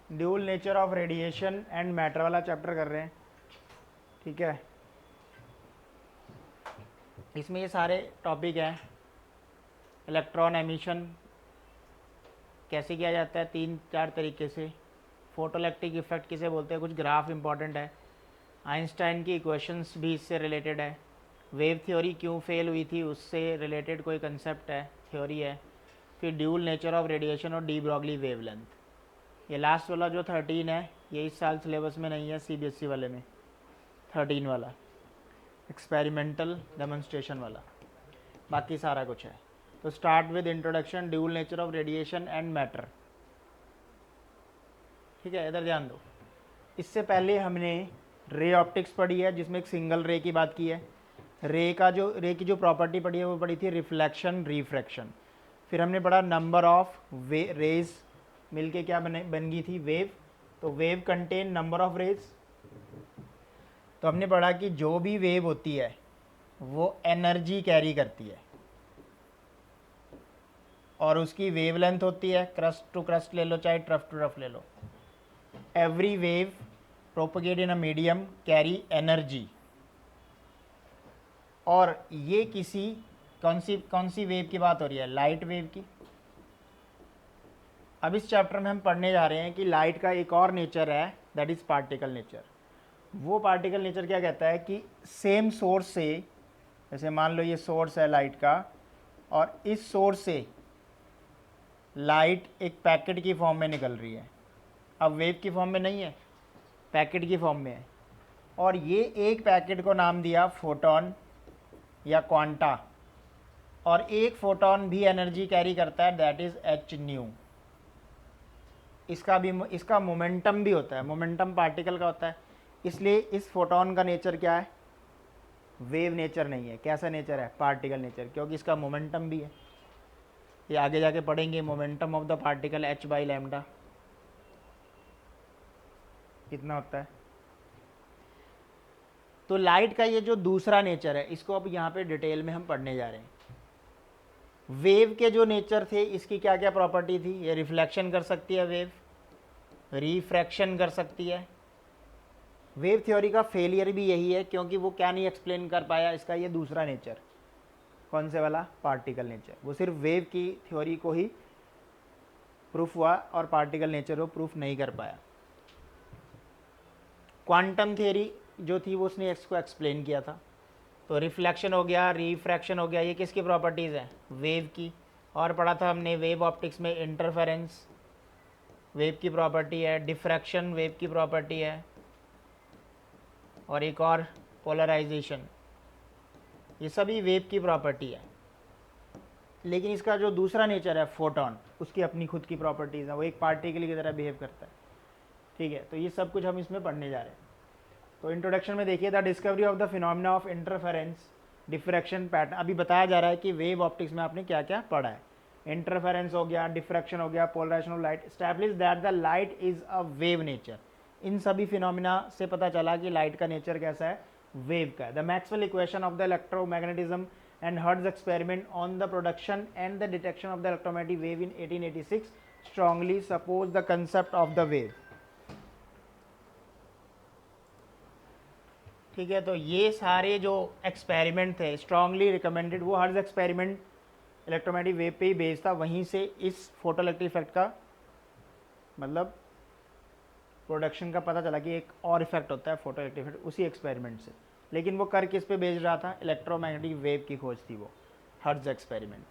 Dual nature of radiation and matter वाला chapter कर रहे हैं, ठीक है। इसमें ये सारे टॉपिक हैं। इलेक्ट्रॉन एमिशन कैसे किया जाता है, 3-4 तरीके से। फोटोइलेक्ट्रिक इफेक्ट किसे बोलते हैं, कुछ ग्राफ इंपॉर्टेंट है। आइंस्टाइन की इक्वेशंस भी इससे रिलेटेड है। वेव थ्योरी क्यों फेल हुई थी उससे रिलेटेड कोई कंसेप्ट है, थ्योरी है। फिर ड्यूल नेचर ऑफ रेडिएशन और डी ब्रॉगली वेवलेंथ। ये लास्ट वाला जो 13 है ये इस साल सिलेबस में नहीं है, सीबीएसई वाले में 13 वाला एक्सपेरिमेंटल डेमोन्स्ट्रेशन वाला, बाकी सारा कुछ है। तो start with introduction dual nature of radiation and matter, ठीक है। इधर ध्यान दो। इससे पहले हमने रे ऑप्टिक्स पढ़ी है जिसमें एक सिंगल रे की बात की है। रे की जो प्रॉपर्टी पढ़ी है वो पढ़ी थी रिफ्लेक्शन रिफ्रैक्शन। फिर हमने पढ़ा नंबर ऑफ रेज मिलके क्या बन गई थी, वेव। तो wave contain number of rays. तो हमने पढ़ा कि जो भी वेव होती है वो एनर्जी कैरी करती है और उसकी वेवलेंथ होती है, क्रस्ट टू क्रस्ट ले लो चाहे ट्रफ टू ट्रफ ले लो। Every wave propagate in a medium carry energy. और ये किसी कौन सी वेव की बात हो रही है, लाइट वेव की। अब इस चैप्टर में हम पढ़ने जा रहे हैं कि लाइट का एक और नेचर है, दैट इज पार्टिकल नेचर। वो पार्टिकल नेचर क्या कहता है कि सेम सोर्स से, जैसे मान लो ये सोर्स है लाइट का, और इस सोर्स से लाइट एक पैकेट की फॉर्म में निकल रही है। अब वेव की फॉर्म में नहीं है, पैकेट की फॉर्म में है। और ये एक पैकेट को नाम दिया फोटोन या क्वांटा, और एक फोटोन भी एनर्जी कैरी करता है, दैट इज एच न्यू। इसका मोमेंटम भी होता है, मोमेंटम पार्टिकल का होता है। इसलिए इस फोटोन का नेचर क्या है, वेव नेचर नहीं है। कैसा नेचर है, पार्टिकल नेचर, क्योंकि इसका मोमेंटम भी है। ये आगे जाके पढ़ेंगे, momentum of the particle h by lambda कितना होता है। तो लाइट का ये जो दूसरा नेचर है इसको अब यहाँ पे डिटेल में हम पढ़ने जा रहे हैं। वेव के जो नेचर थे इसकी क्या क्या प्रॉपर्टी थी, ये रिफ्लेक्शन कर सकती है वेव, रिफ्रैक्शन कर सकती है। वेव थ्योरी का फेलियर भी यही है क्योंकि वो क्या नहीं एक्सप्लेन कर पाया, इसका ये दूसरा नेचर। कौन से वाला, पार्टिकल नेचर। वो सिर्फ वेव की थ्योरी को ही प्रूफ हुआ और पार्टिकल नेचर वो प्रूफ नहीं कर पाया। क्वांटम थ्योरी जो थी वो उसने इसको एक्सप्लेन किया था। तो रिफ्लेक्शन हो गया, रिफ्रैक्शन हो गया, ये किसकी प्रॉपर्टीज़ हैं, वेव की। और पढ़ा था हमने वेव ऑप्टिक्स में इंटरफेरेंस वेव की प्रॉपर्टी है, डिफ्रैक्शन वेव की प्रॉपर्टी है, और एक और पोलराइजेशन, ये सभी वेव की प्रॉपर्टी है। लेकिन इसका जो दूसरा नेचर है फोटोन, उसकी अपनी खुद की प्रॉपर्टीज़ हैं, वो एक पार्टिकल की तरह बिहेव करता है, ठीक है। तो ये सब कुछ हम इसमें पढ़ने जा रहे हैं। तो इंट्रोडक्शन में देखिए, the discovery of the phenomena of interference diffraction pattern. अभी बताया जा रहा है कि वेव ऑप्टिक्स में आपने क्या क्या पढ़ा है। इंटरफेरेंस हो गया, डिफ्रैक्शन हो गया, polarisation of light, establish that the light is a wave nature. इन सभी फिनोमेना से पता चला कि लाइट का नेचर कैसा है, वेव का है। The Maxwell equation of the electromagnetism and hertz experiment on the production and the detection of the electromagnetic wave in 1886 strongly suppose the concept of the wave, ठीक है। तो ये सारे जो एक्सपेरिमेंट थे स्ट्रांगली रिकमेंडेड, वो हर्ट्ज एक्सपेरिमेंट इलेक्ट्रोमैग्नेटिक वेव पे ही based था, वहीं से इस फोटोइलेक्ट्रिक इफेक्ट का मतलब प्रोडक्शन का पता चला कि एक और इफेक्ट होता है फोटोइलेक्ट्रिक इफेक्ट, उसी एक्सपेरिमेंट से। लेकिन वो कर किस पे बेस्ड रहा था, इलेक्ट्रोमैग्नेटिक वेव की खोज थी वो, Hertz experiment.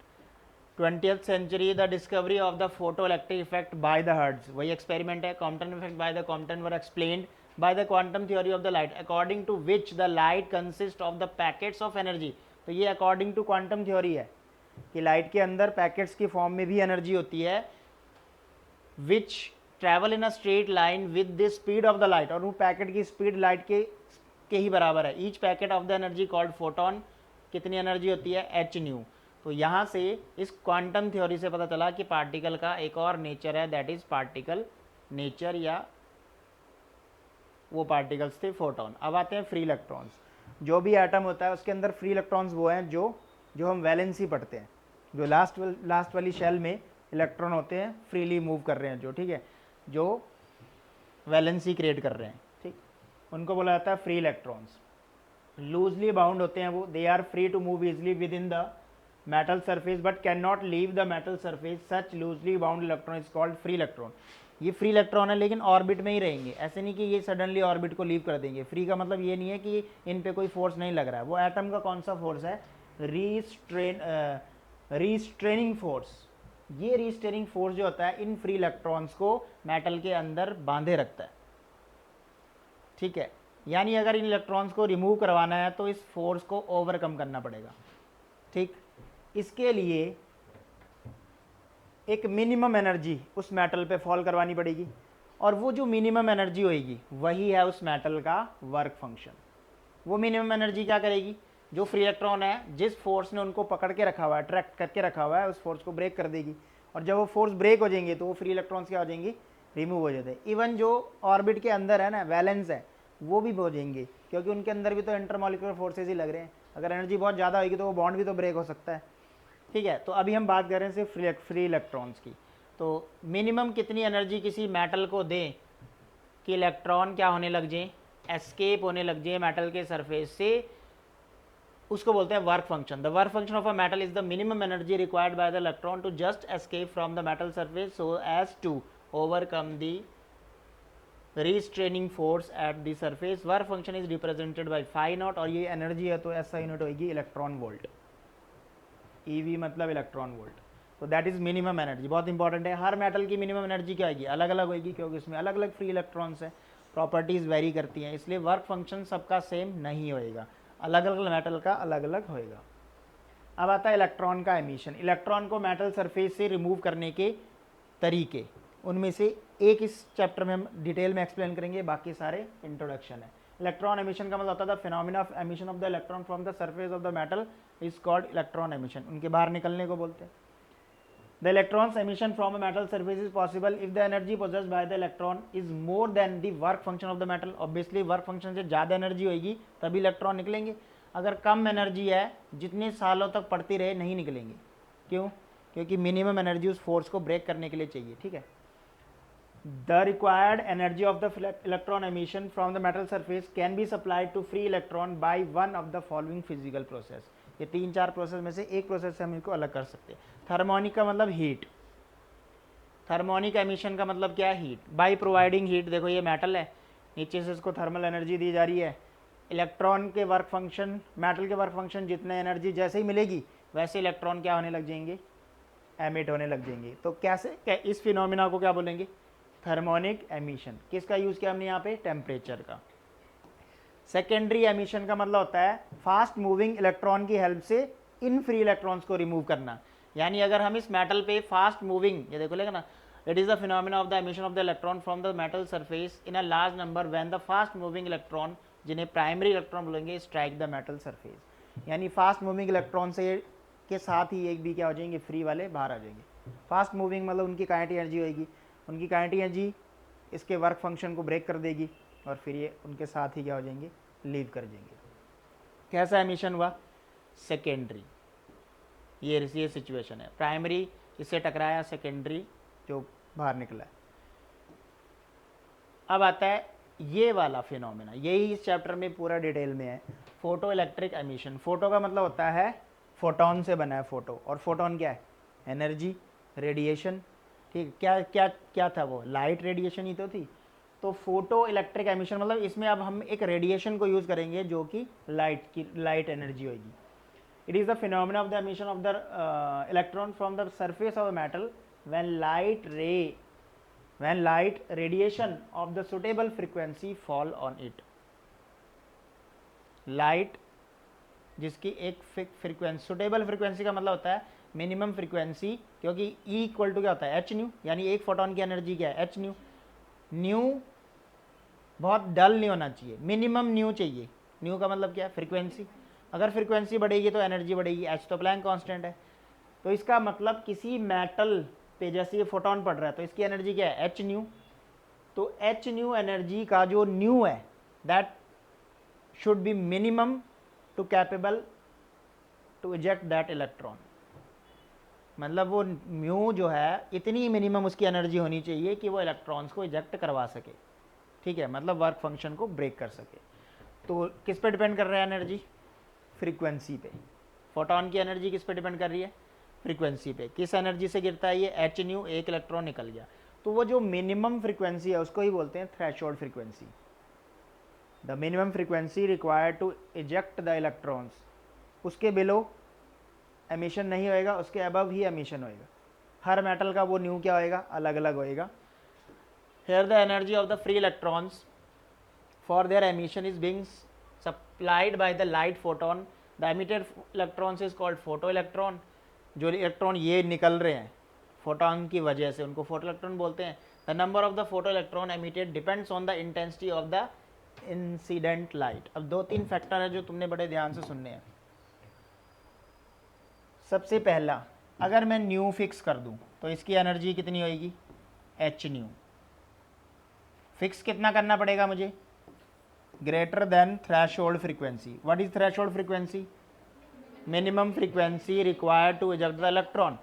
20th century, the discovery of the photoelectric effect by the Hertz, वही एक्सपेरिमेंट है। Compton effect by the Compton were explained by the quantum theory of the light, according to which the light consists of the packets of energy। तो ये according to quantum theory है कि light के अंदर packets की form में भी energy होती है, which travel in a straight line with the speed of the light, और वो पैकेट की स्पीड लाइट के ही बराबर है। Each packet of the energy called photon, कितनी एनर्जी होती है, एच न्यू। तो यहाँ से इस क्वांटम थ्योरी से पता चला कि पार्टिकल का एक और नेचर है, दैट इज पार्टिकल नेचर, या वो पार्टिकल्स थे फोटोन। अब आते हैं फ्री इलेक्ट्रॉन्स। जो भी एटम होता है उसके अंदर फ्री इलेक्ट्रॉन्स वो हैं जो हम वैलेंसी पढ़ते हैं, जो लास्ट वाली शेल में इलेक्ट्रॉन होते हैं फ्रीली मूव कर रहे हैं जो, ठीक है। जो वैलेंसी क्रिएट कर रहे हैं, ठीक, उनको बोला जाता है फ्री इलेक्ट्रॉन्स। लूजली बाउंड होते हैं वो, they are free to move easily within the metal surface but can not leave the metal surface, such loosely bound electron is called free electron. ये फ्री इलेक्ट्रॉन है लेकिन orbit में ही रहेंगे, ऐसे नहीं कि ये सडनली ऑर्बिट को लीव कर देंगे। फ्री का मतलब ये नहीं है कि इन पे कोई फोर्स नहीं लग रहा है, वो एटम का कौन सा फोर्स है, रीस्ट्रेनिंग फोर्स। ये रीस्ट्रेनिंग फोर्स जो होता है इन फ्री इलेक्ट्रॉन्स को मेटल के अंदर बांधे रखता है, ठीक है। यानी अगर इन इलेक्ट्रॉन्स को रिमूव करवाना है तो इस फोर्स को ओवरकम करना पड़ेगा, ठीक। इसके लिए एक मिनिमम एनर्जी उस मेटल पे फॉल करवानी पड़ेगी, और वो जो मिनिमम एनर्जी होएगी वही है उस मेटल का वर्क फंक्शन। वो मिनिमम एनर्जी क्या करेगी, जो फ्री इलेक्ट्रॉन है जिस फोर्स ने उनको पकड़ के रखा हुआ है, अट्रैक्ट करके रखा हुआ है, उस फोर्स को ब्रेक कर देगी, और जब वो फोर्स ब्रेक हो जाएंगे तो वो फ्री इलेक्ट्रॉन्स क्या हो जाएंगी, रिमूव हो जाते हैं। इवन जो ऑर्बिट के अंदर है ना, वैलेंस है, वो भी हो जाएंगे, क्योंकि उनके अंदर भी तो इंटरमॉलिक्यूलर फोर्सेज ही लग रहे हैं। अगर एनर्जी बहुत ज़्यादा होगी तो वो बॉन्ड भी तो ब्रेक हो सकता है, ठीक है। तो अभी हम बात कर रहे हैं सिर्फ फ्री इलेक्ट्रॉन्स की। तो मिनिमम कितनी एनर्जी किसी मेटल को दें कि इलेक्ट्रॉन क्या होने लग जाए, एस्केप होने लग जाए मेटल के सरफेस से, उसको बोलते हैं work function. The work function of a metal is the minimum energy required by the electron to just escape from the metal surface so as to overcome the restraining force at the surface. Work function is represented by phi nought, और ये एनर्जी है तो ऐसा unit होगी electron volt. EV मतलब electron volt. तो that is minimum energy, बहुत इंपॉर्टेंट है। हर मेटल की मिनिमम एनर्जी क्या आएगी, अलग अलग होगी, क्योंकि इसमें अलग अलग फ्री इलेक्ट्रॉन्स हैं, प्रॉपर्टीज़ वेरी करती हैं, इसलिए वर्क फंक्शन सबका सेम नहीं होएगा, अलग अलग मेटल का अलग अलग होएगा। अब आता है इलेक्ट्रॉन का एमिशन। इलेक्ट्रॉन को मेटल सरफेस से रिमूव करने के तरीके, उनमें से एक इस चैप्टर में हम डिटेल में एक्सप्लेन करेंगे, बाकी सारे इंट्रोडक्शन है। इलेक्ट्रॉन एमिशन का मतलब होता है phenomena of emission of the electron from the surface of the metal is called electron emission. उनके बाहर निकलने को बोलते हैं। The electrons emission from a metal surface is possible if the energy possessed by the electron is more than the work function of the metal. Obviously work function से ज़्यादा energy होगी तभी इलेक्ट्रॉन निकलेंगे। अगर कम एनर्जी है, जितने सालों तक पड़ती रहे, नहीं निकलेंगे। क्यों? क्योंकि मिनिमम एनर्जी उस फोर्स को ब्रेक करने के लिए चाहिए, ठीक है। The required energy of the electron emission from the metal surface can be supplied to free electron by one of the following physical process। ये 3-4 प्रोसेस में से एक प्रोसेस से हम इनको अलग कर सकते हैं। थर्मोनिक का मतलब हीट, थर्मोनिक एमिशन का मतलब क्या है, हीट। बाई प्रोवाइडिंग हीट, देखो ये मेटल है, नीचे से इसको थर्मल एनर्जी दी जा रही है। इलेक्ट्रॉन के वर्क फंक्शन, मेटल के वर्क फंक्शन जितने एनर्जी जैसे ही मिलेगी वैसे इलेक्ट्रॉन क्या होने लग जाएंगे, एमिट होने लग जाएंगे। तो कैसे, इस फिनोमिना को क्या बोलेंगे, थर्मोनिक एमिशन। किसका यूज़ किया हमने यहाँ पे, टेम्परेचर का। सेकेंडरी एमिशन का मतलब होता है फास्ट मूविंग इलेक्ट्रॉन की हेल्प से इन फ्री इलेक्ट्रॉन्स को रिमूव करना। यानी अगर हम इस मेटल पे फास्ट मूविंग, ये देखो लेगा ना, it is the phenomena of the emission of the electron from the metal surface in a large number when the fast moving electron, जिन्हें प्राइमरी इलेक्ट्रॉन बोलेंगे, स्ट्राइक द मेटल सरफेस। यानी fast moving electron से के साथ ही एक भी क्या हो जाएंगे, फ्री वाले बाहर आ जाएंगे। फास्ट मूविंग मतलब उनकी काइनेटिक एनर्जी होगी, उनकी काइनेटिक एनर्जी इसके वर्क फंक्शन को ब्रेक कर देगी, और फिर ये उनके साथ ही क्या हो जाएंगे, लीव कर देंगे। कैसा एमिशन हुआ, सेकेंडरी। ये सिचुएशन है, प्राइमरी इससे टकराया, सेकेंडरी जो बाहर निकला है। अब आता है ये वाला फिनोमेना, यही इस चैप्टर में पूरा डिटेल में है, फोटो इलेक्ट्रिक एमिशन। फोटो का मतलब होता है फोटोन से बना है फोटो, और फोटोन क्या है, एनर्जी, रेडिएशन, ठीक। क्या क्या क्या था वो, लाइट रेडिएशन ही तो थी। तो फोटो इलेक्ट्रिक एमिशन मतलब इसमें अब हम एक रेडिएशन को यूज़ करेंगे जो कि लाइट एनर्जी होगी। It is the phenomena of the emission of the electron from the surface of the metal when light radiation of the suitable frequency fall on it। Light जिसकी एक frequency, suitable frequency का मतलब होता है minimum frequency, क्योंकि E equal to क्या होता है, एच न्यू, यानी एक फोटोन की एनर्जी क्या है, एच न्यू। न्यू बहुत डल नहीं होना चाहिए, मिनिमम न्यू चाहिए। न्यू का मतलब क्या है, फ्रीक्वेंसी। अगर फ्रीक्वेंसी बढ़ेगी तो एनर्जी बढ़ेगी, एच तो प्लैंक कांस्टेंट है। तो इसका मतलब किसी मेटल पे जैसे ये फोटोन पड़ रहा है तो इसकी एनर्जी क्या है, एच न्यू। तो एच न्यू एनर्जी का जो न्यू है, that should be minimum to capable to eject that electron. मतलब वो म्यू जो है, इतनी मिनिमम उसकी एनर्जी होनी चाहिए कि वो इलेक्ट्रॉन्स को इजेक्ट करवा सके। ठीक है, मतलब वर्क फंक्शन को ब्रेक कर सके। तो किस पे डिपेंड कर रहा है एनर्जी? फ्रीक्वेंसी पे। फोटोन की एनर्जी किस पे डिपेंड कर रही है? फ्रीक्वेंसी पे। किस एनर्जी से गिरता है ये? एच न्यू, एक इलेक्ट्रॉन निकल गया। तो वो जो मिनिमम फ्रीक्वेंसी है उसको ही बोलते हैं threshold frequency. The minimum frequency required to eject the electrons, उसके बिलो एमिशन नहीं होएगा, उसके अबव ही एमिशन होएगा। हर मेटल का वो न्यू क्या होएगा? अलग अलग होएगा। Here the energy of the free electrons for their emission is being supplied by the light photon. The emitted electrons is called photoelectron. जो इलेक्ट्रॉन ये निकल रहे हैं फोटोन की वजह से उनको फोटो इलेक्ट्रॉन बोलते हैं। The number of the photo electron emitted depends on the intensity of the incident light. अब 2-3 फैक्टर है जो तुमने बड़े ध्यान से सुनने हैं। सबसे पहला, अगर मैं न्यू फिक्स कर दूं तो इसकी एनर्जी कितनी होएगी? H new. फिक्स कितना करना पड़ेगा मुझे? Greater than threshold frequency. What is threshold frequency? Minimum frequency required to eject the electron.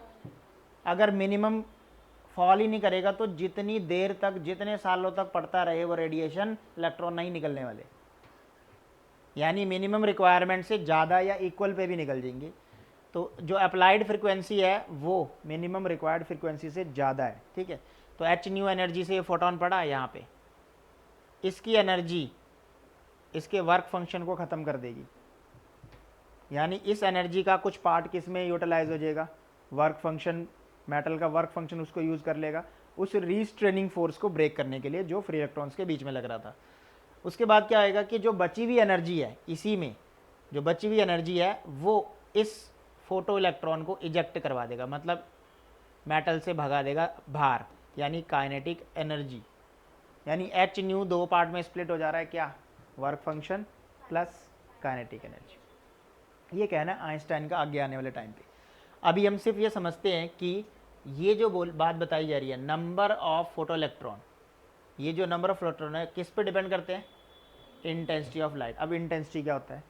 अगर मिनिमम फॉल ही नहीं करेगा तो जितनी देर तक, जितने सालों तक पड़ता रहे वो रेडिएशन, इलेक्ट्रॉन नहीं निकलने वाले। यानी मिनिमम रिक्वायरमेंट से ज़्यादा या इक्वल पे भी निकल जाएंगे। तो जो अप्लाइड फ्रीक्वेंसी है वो मिनिमम रिक्वायर्ड फ्रीक्वेंसी से ज़्यादा है, ठीक है। तो एच न्यू एनर्जी से ये फोटोन पड़ा है यहाँ पे, इसकी एनर्जी इसके वर्क फंक्शन को ख़त्म कर देगी। यानी इस एनर्जी का कुछ पार्ट किस में यूटिलाइज हो जाएगा? वर्क फंक्शन, मेटल का वर्क फंक्शन उसको यूज़ कर लेगा उस रीस्ट्रेनिंग फोर्स को ब्रेक करने के लिए जो फ्री इलेक्ट्रॉन्स के बीच में लग रहा था। उसके बाद क्या आएगा कि जो बची हुई एनर्जी है, इसी में जो बची हुई एनर्जी है वो इस फोटो इलेक्ट्रॉन को इजेक्ट करवा देगा, मतलब मेटल से भगा देगा बाहर, यानी काइनेटिक एनर्जी। यानी एच न्यू 2 पार्ट में स्प्लिट हो जा रहा है, क्या? Work function plus kinetic energy. ये कहना है आइंस्टाइन का आगे आने वाले टाइम पे। अभी हम सिर्फ ये समझते हैं कि ये जो बात बताई जा रही है नंबर ऑफ फोटो इलेक्ट्रॉन, ये जो नंबर ऑफ इलेक्ट्रॉन है किस पे डिपेंड करते हैं? Intensity of light. अब इंटेंसिटी क्या होता है?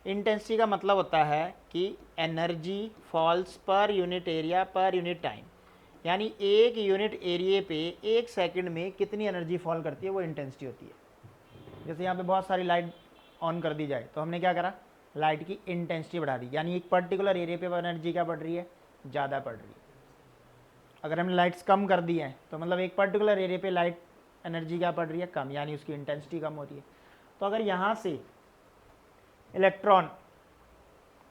इंटेंसिटी का मतलब होता है कि energy falls per unit area per unit time. यानी एक यूनिट एरिया पे एक सेकंड में कितनी एनर्जी फॉल करती है वो इंटेंसिटी होती है। जैसे यहाँ पे बहुत सारी लाइट ऑन कर दी जाए तो हमने क्या करा? लाइट की इंटेंसिटी बढ़ा दी, यानी एक पर्टिकुलर एरिया पे एनर्जी क्या बढ़ रही है? ज़्यादा बढ़ रही है। अगर हमने लाइट्स कम कर दी हैं तो मतलब एक पर्टिकुलर एरिया पे लाइट एनर्जी क्या बढ़ रही है? कम, यानी उसकी इंटेंसिटी कम हो रही है। तो अगर यहाँ से इलेक्ट्रॉन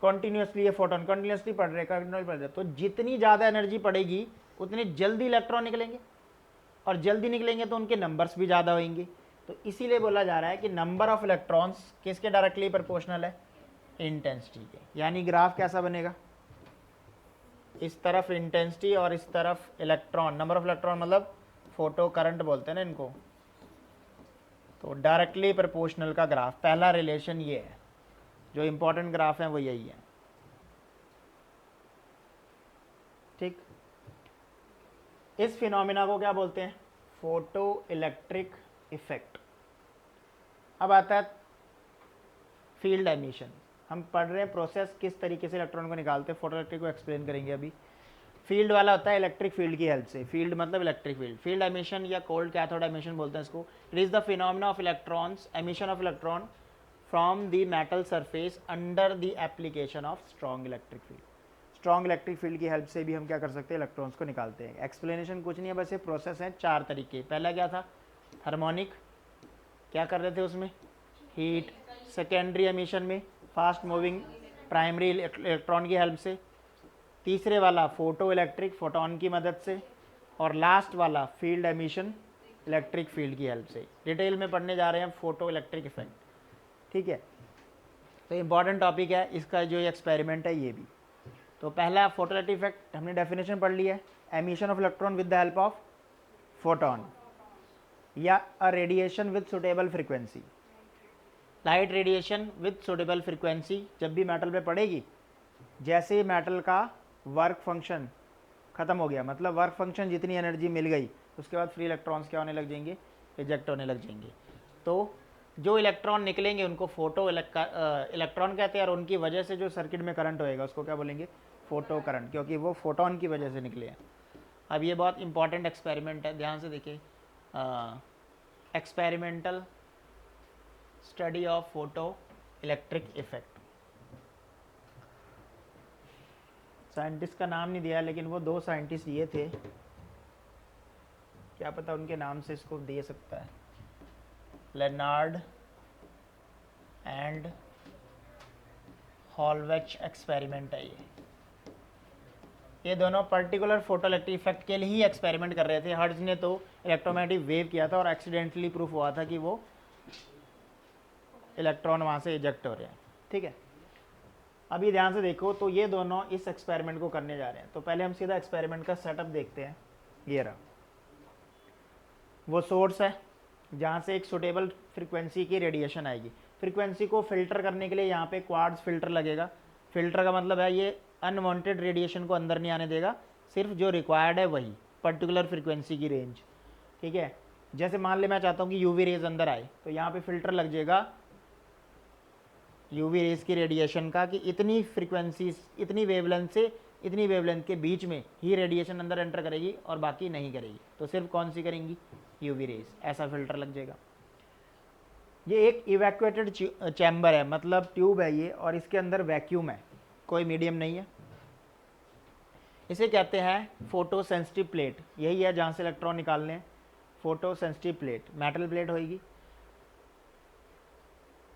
कॉन्टीन्यूसली, ये फोटोन कॉन्टीन्यूसली पड़ रहे हैं तो जितनी ज़्यादा एनर्जी पड़ेगी उतने जल्दी इलेक्ट्रॉन निकलेंगे, और जल्दी निकलेंगे तो उनके नंबर्स भी ज़्यादा होंगे। तो इसीलिए बोला जा रहा है कि नंबर ऑफ इलेक्ट्रॉन्स किसके डायरेक्टली प्रोपोर्शनल है? इंटेंसिटी के। यानी ग्राफ कैसा बनेगा? इस तरफ इंटेंसिटी और इस तरफ इलेक्ट्रॉन, नंबर ऑफ इलेक्ट्रॉन, मतलब फोटो करंट बोलते हैं ना इनको। तो डायरेक्टली प्रोपोर्शनल का ग्राफ, पहला रिलेशन ये है। जो इंपॉर्टेंट ग्राफ है वो यही है, ठीक। इस फिनोमिना को क्या बोलते हैं? Photo electric effect. अब आता है फील्ड एमिशन। हम पढ़ रहे हैं प्रोसेस किस तरीके से इलेक्ट्रॉन को निकालते हैं, फोटो इलेक्ट्रिक को एक्सप्लेन करेंगे अभी। फील्ड वाला होता है इलेक्ट्रिक फील्ड की हेल्प से, फील्ड मतलब इलेक्ट्रिक फील्ड। फील्ड एमिशन या कोल्ड कैथोड एमिशन बोलते हैं इसको। It is the phenomena of electrons, emission of electron from the metal surface under the application of strong electric field. Strong electric field की help से भी हम क्या कर सकते हैं? इलेक्ट्रॉन्स को निकालते हैं। एक्सप्लेनेशन कुछ नहीं है, बस ये प्रोसेस है। 4 तरीके। पहला क्या था? हार्मोनिक, क्या कर रहे थे उसमें? हीट। सेकेंडरी एमिशन में फास्ट मूविंग प्राइमरी इलेक्ट्रॉन की हेल्प से। तीसरे वाला फोटो इलेक्ट्रिक, फोटोन की मदद से। और लास्ट वाला फील्ड एमिशन, इलेक्ट्रिक फील्ड की हेल्प से। डिटेल में पढ़ने जा रहे हैं फोटो इलेक्ट्रिक इफेक्ट, ठीक है। तो इंपॉर्टेंट टॉपिक है, इसका जो एक्सपेरिमेंट है ये भी। तो पहला फोटो इलेक्ट्रिक इफेक्ट हमने डेफिनेशन पढ़ ली है, emission of electron with the help of photon या a radiation with suitable frequency. Light radiation with suitable frequency जब भी मेटल पे पड़ेगी, जैसे मेटल का वर्क फंक्शन ख़त्म हो गया, मतलब वर्क फंक्शन जितनी एनर्जी मिल गई, उसके बाद फ्री इलेक्ट्रॉन्स क्या होने लग जाएंगे? इजेक्ट होने लग जाएंगे। तो जो इलेक्ट्रॉन निकलेंगे उनको फोटो इलेक्ट्रॉन कहते हैं, और उनकी वजह से जो सर्किट में करंट होएगा उसको क्या बोलेंगे? फोटो करंट, क्योंकि वो फोटोन की वजह से निकले हैं। अब ये बहुत इंपॉर्टेंट एक्सपेरिमेंट है, ध्यान से देखिए। Experimental study of photo electric effect. Scientist का नाम नहीं दिया, लेकिन वो 2 साइंटिस्ट ये थे, क्या पता उनके नाम से इसको दे सकता है। लेनार्ड एंड हॉलवेच एक्सपेरिमेंट है ये दोनों पर्टिकुलर फोटो इलेक्ट्रिक इफेक्ट के लिए ही एक्सपेरिमेंट कर रहे थे। हर्ट्ज ने तो इलेक्ट्रोमैग्नेटिक वेव किया था और एक्सीडेंटली प्रूफ हुआ था कि वो इलेक्ट्रॉन वहाँ से इजेक्ट हो रहे हैं। ठीक है, अभी ध्यान से देखो, तो ये दोनों इस एक्सपेरिमेंट को करने जा रहे हैं। तो पहले हम सीधा एक्सपेरिमेंट का सेटअप देखते हैं। ये रहा वो सोर्स है जहाँ से एक सुटेबल फ्रीक्वेंसी की रेडिएशन आएगी। फ्रीक्वेंसी को फिल्टर करने के लिए यहाँ पे क्वार्ट्ज फिल्टर लगेगा। फिल्टर का मतलब है ये अनवांटेड रेडिएशन को अंदर नहीं आने देगा, सिर्फ जो रिक्वायर्ड है वही पर्टिकुलर फ्रीक्वेंसी की रेंज। ठीक है, जैसे मान ले मैं चाहता हूँ कि यूवी रेज अंदर आए, तो यहाँ पे फिल्टर लग जाएगा यूवी रेज की रेडिएशन का कि इतनी फ्रीक्वेंसी, इतनी वेवलेंथ से इतनी वेवलेंथ के बीच में ही रेडिएशन अंदर एंटर करेगी और बाकी नहीं करेगी। तो सिर्फ कौन सी करेंगी? UV rays. ऐसा फिल्टर लग जाएगा। ये एक इवैक्यूएटेड चैम्बर है, मतलब ट्यूब है ये, और इसके अंदर वैक्यूम है, कोई मीडियम नहीं है। इसे कहते हैं फोटो सेंसिटिव प्लेट। यही है जहाँ से इलेक्ट्रॉन निकालने हैं। Photo sensitive plate metal plate होगी।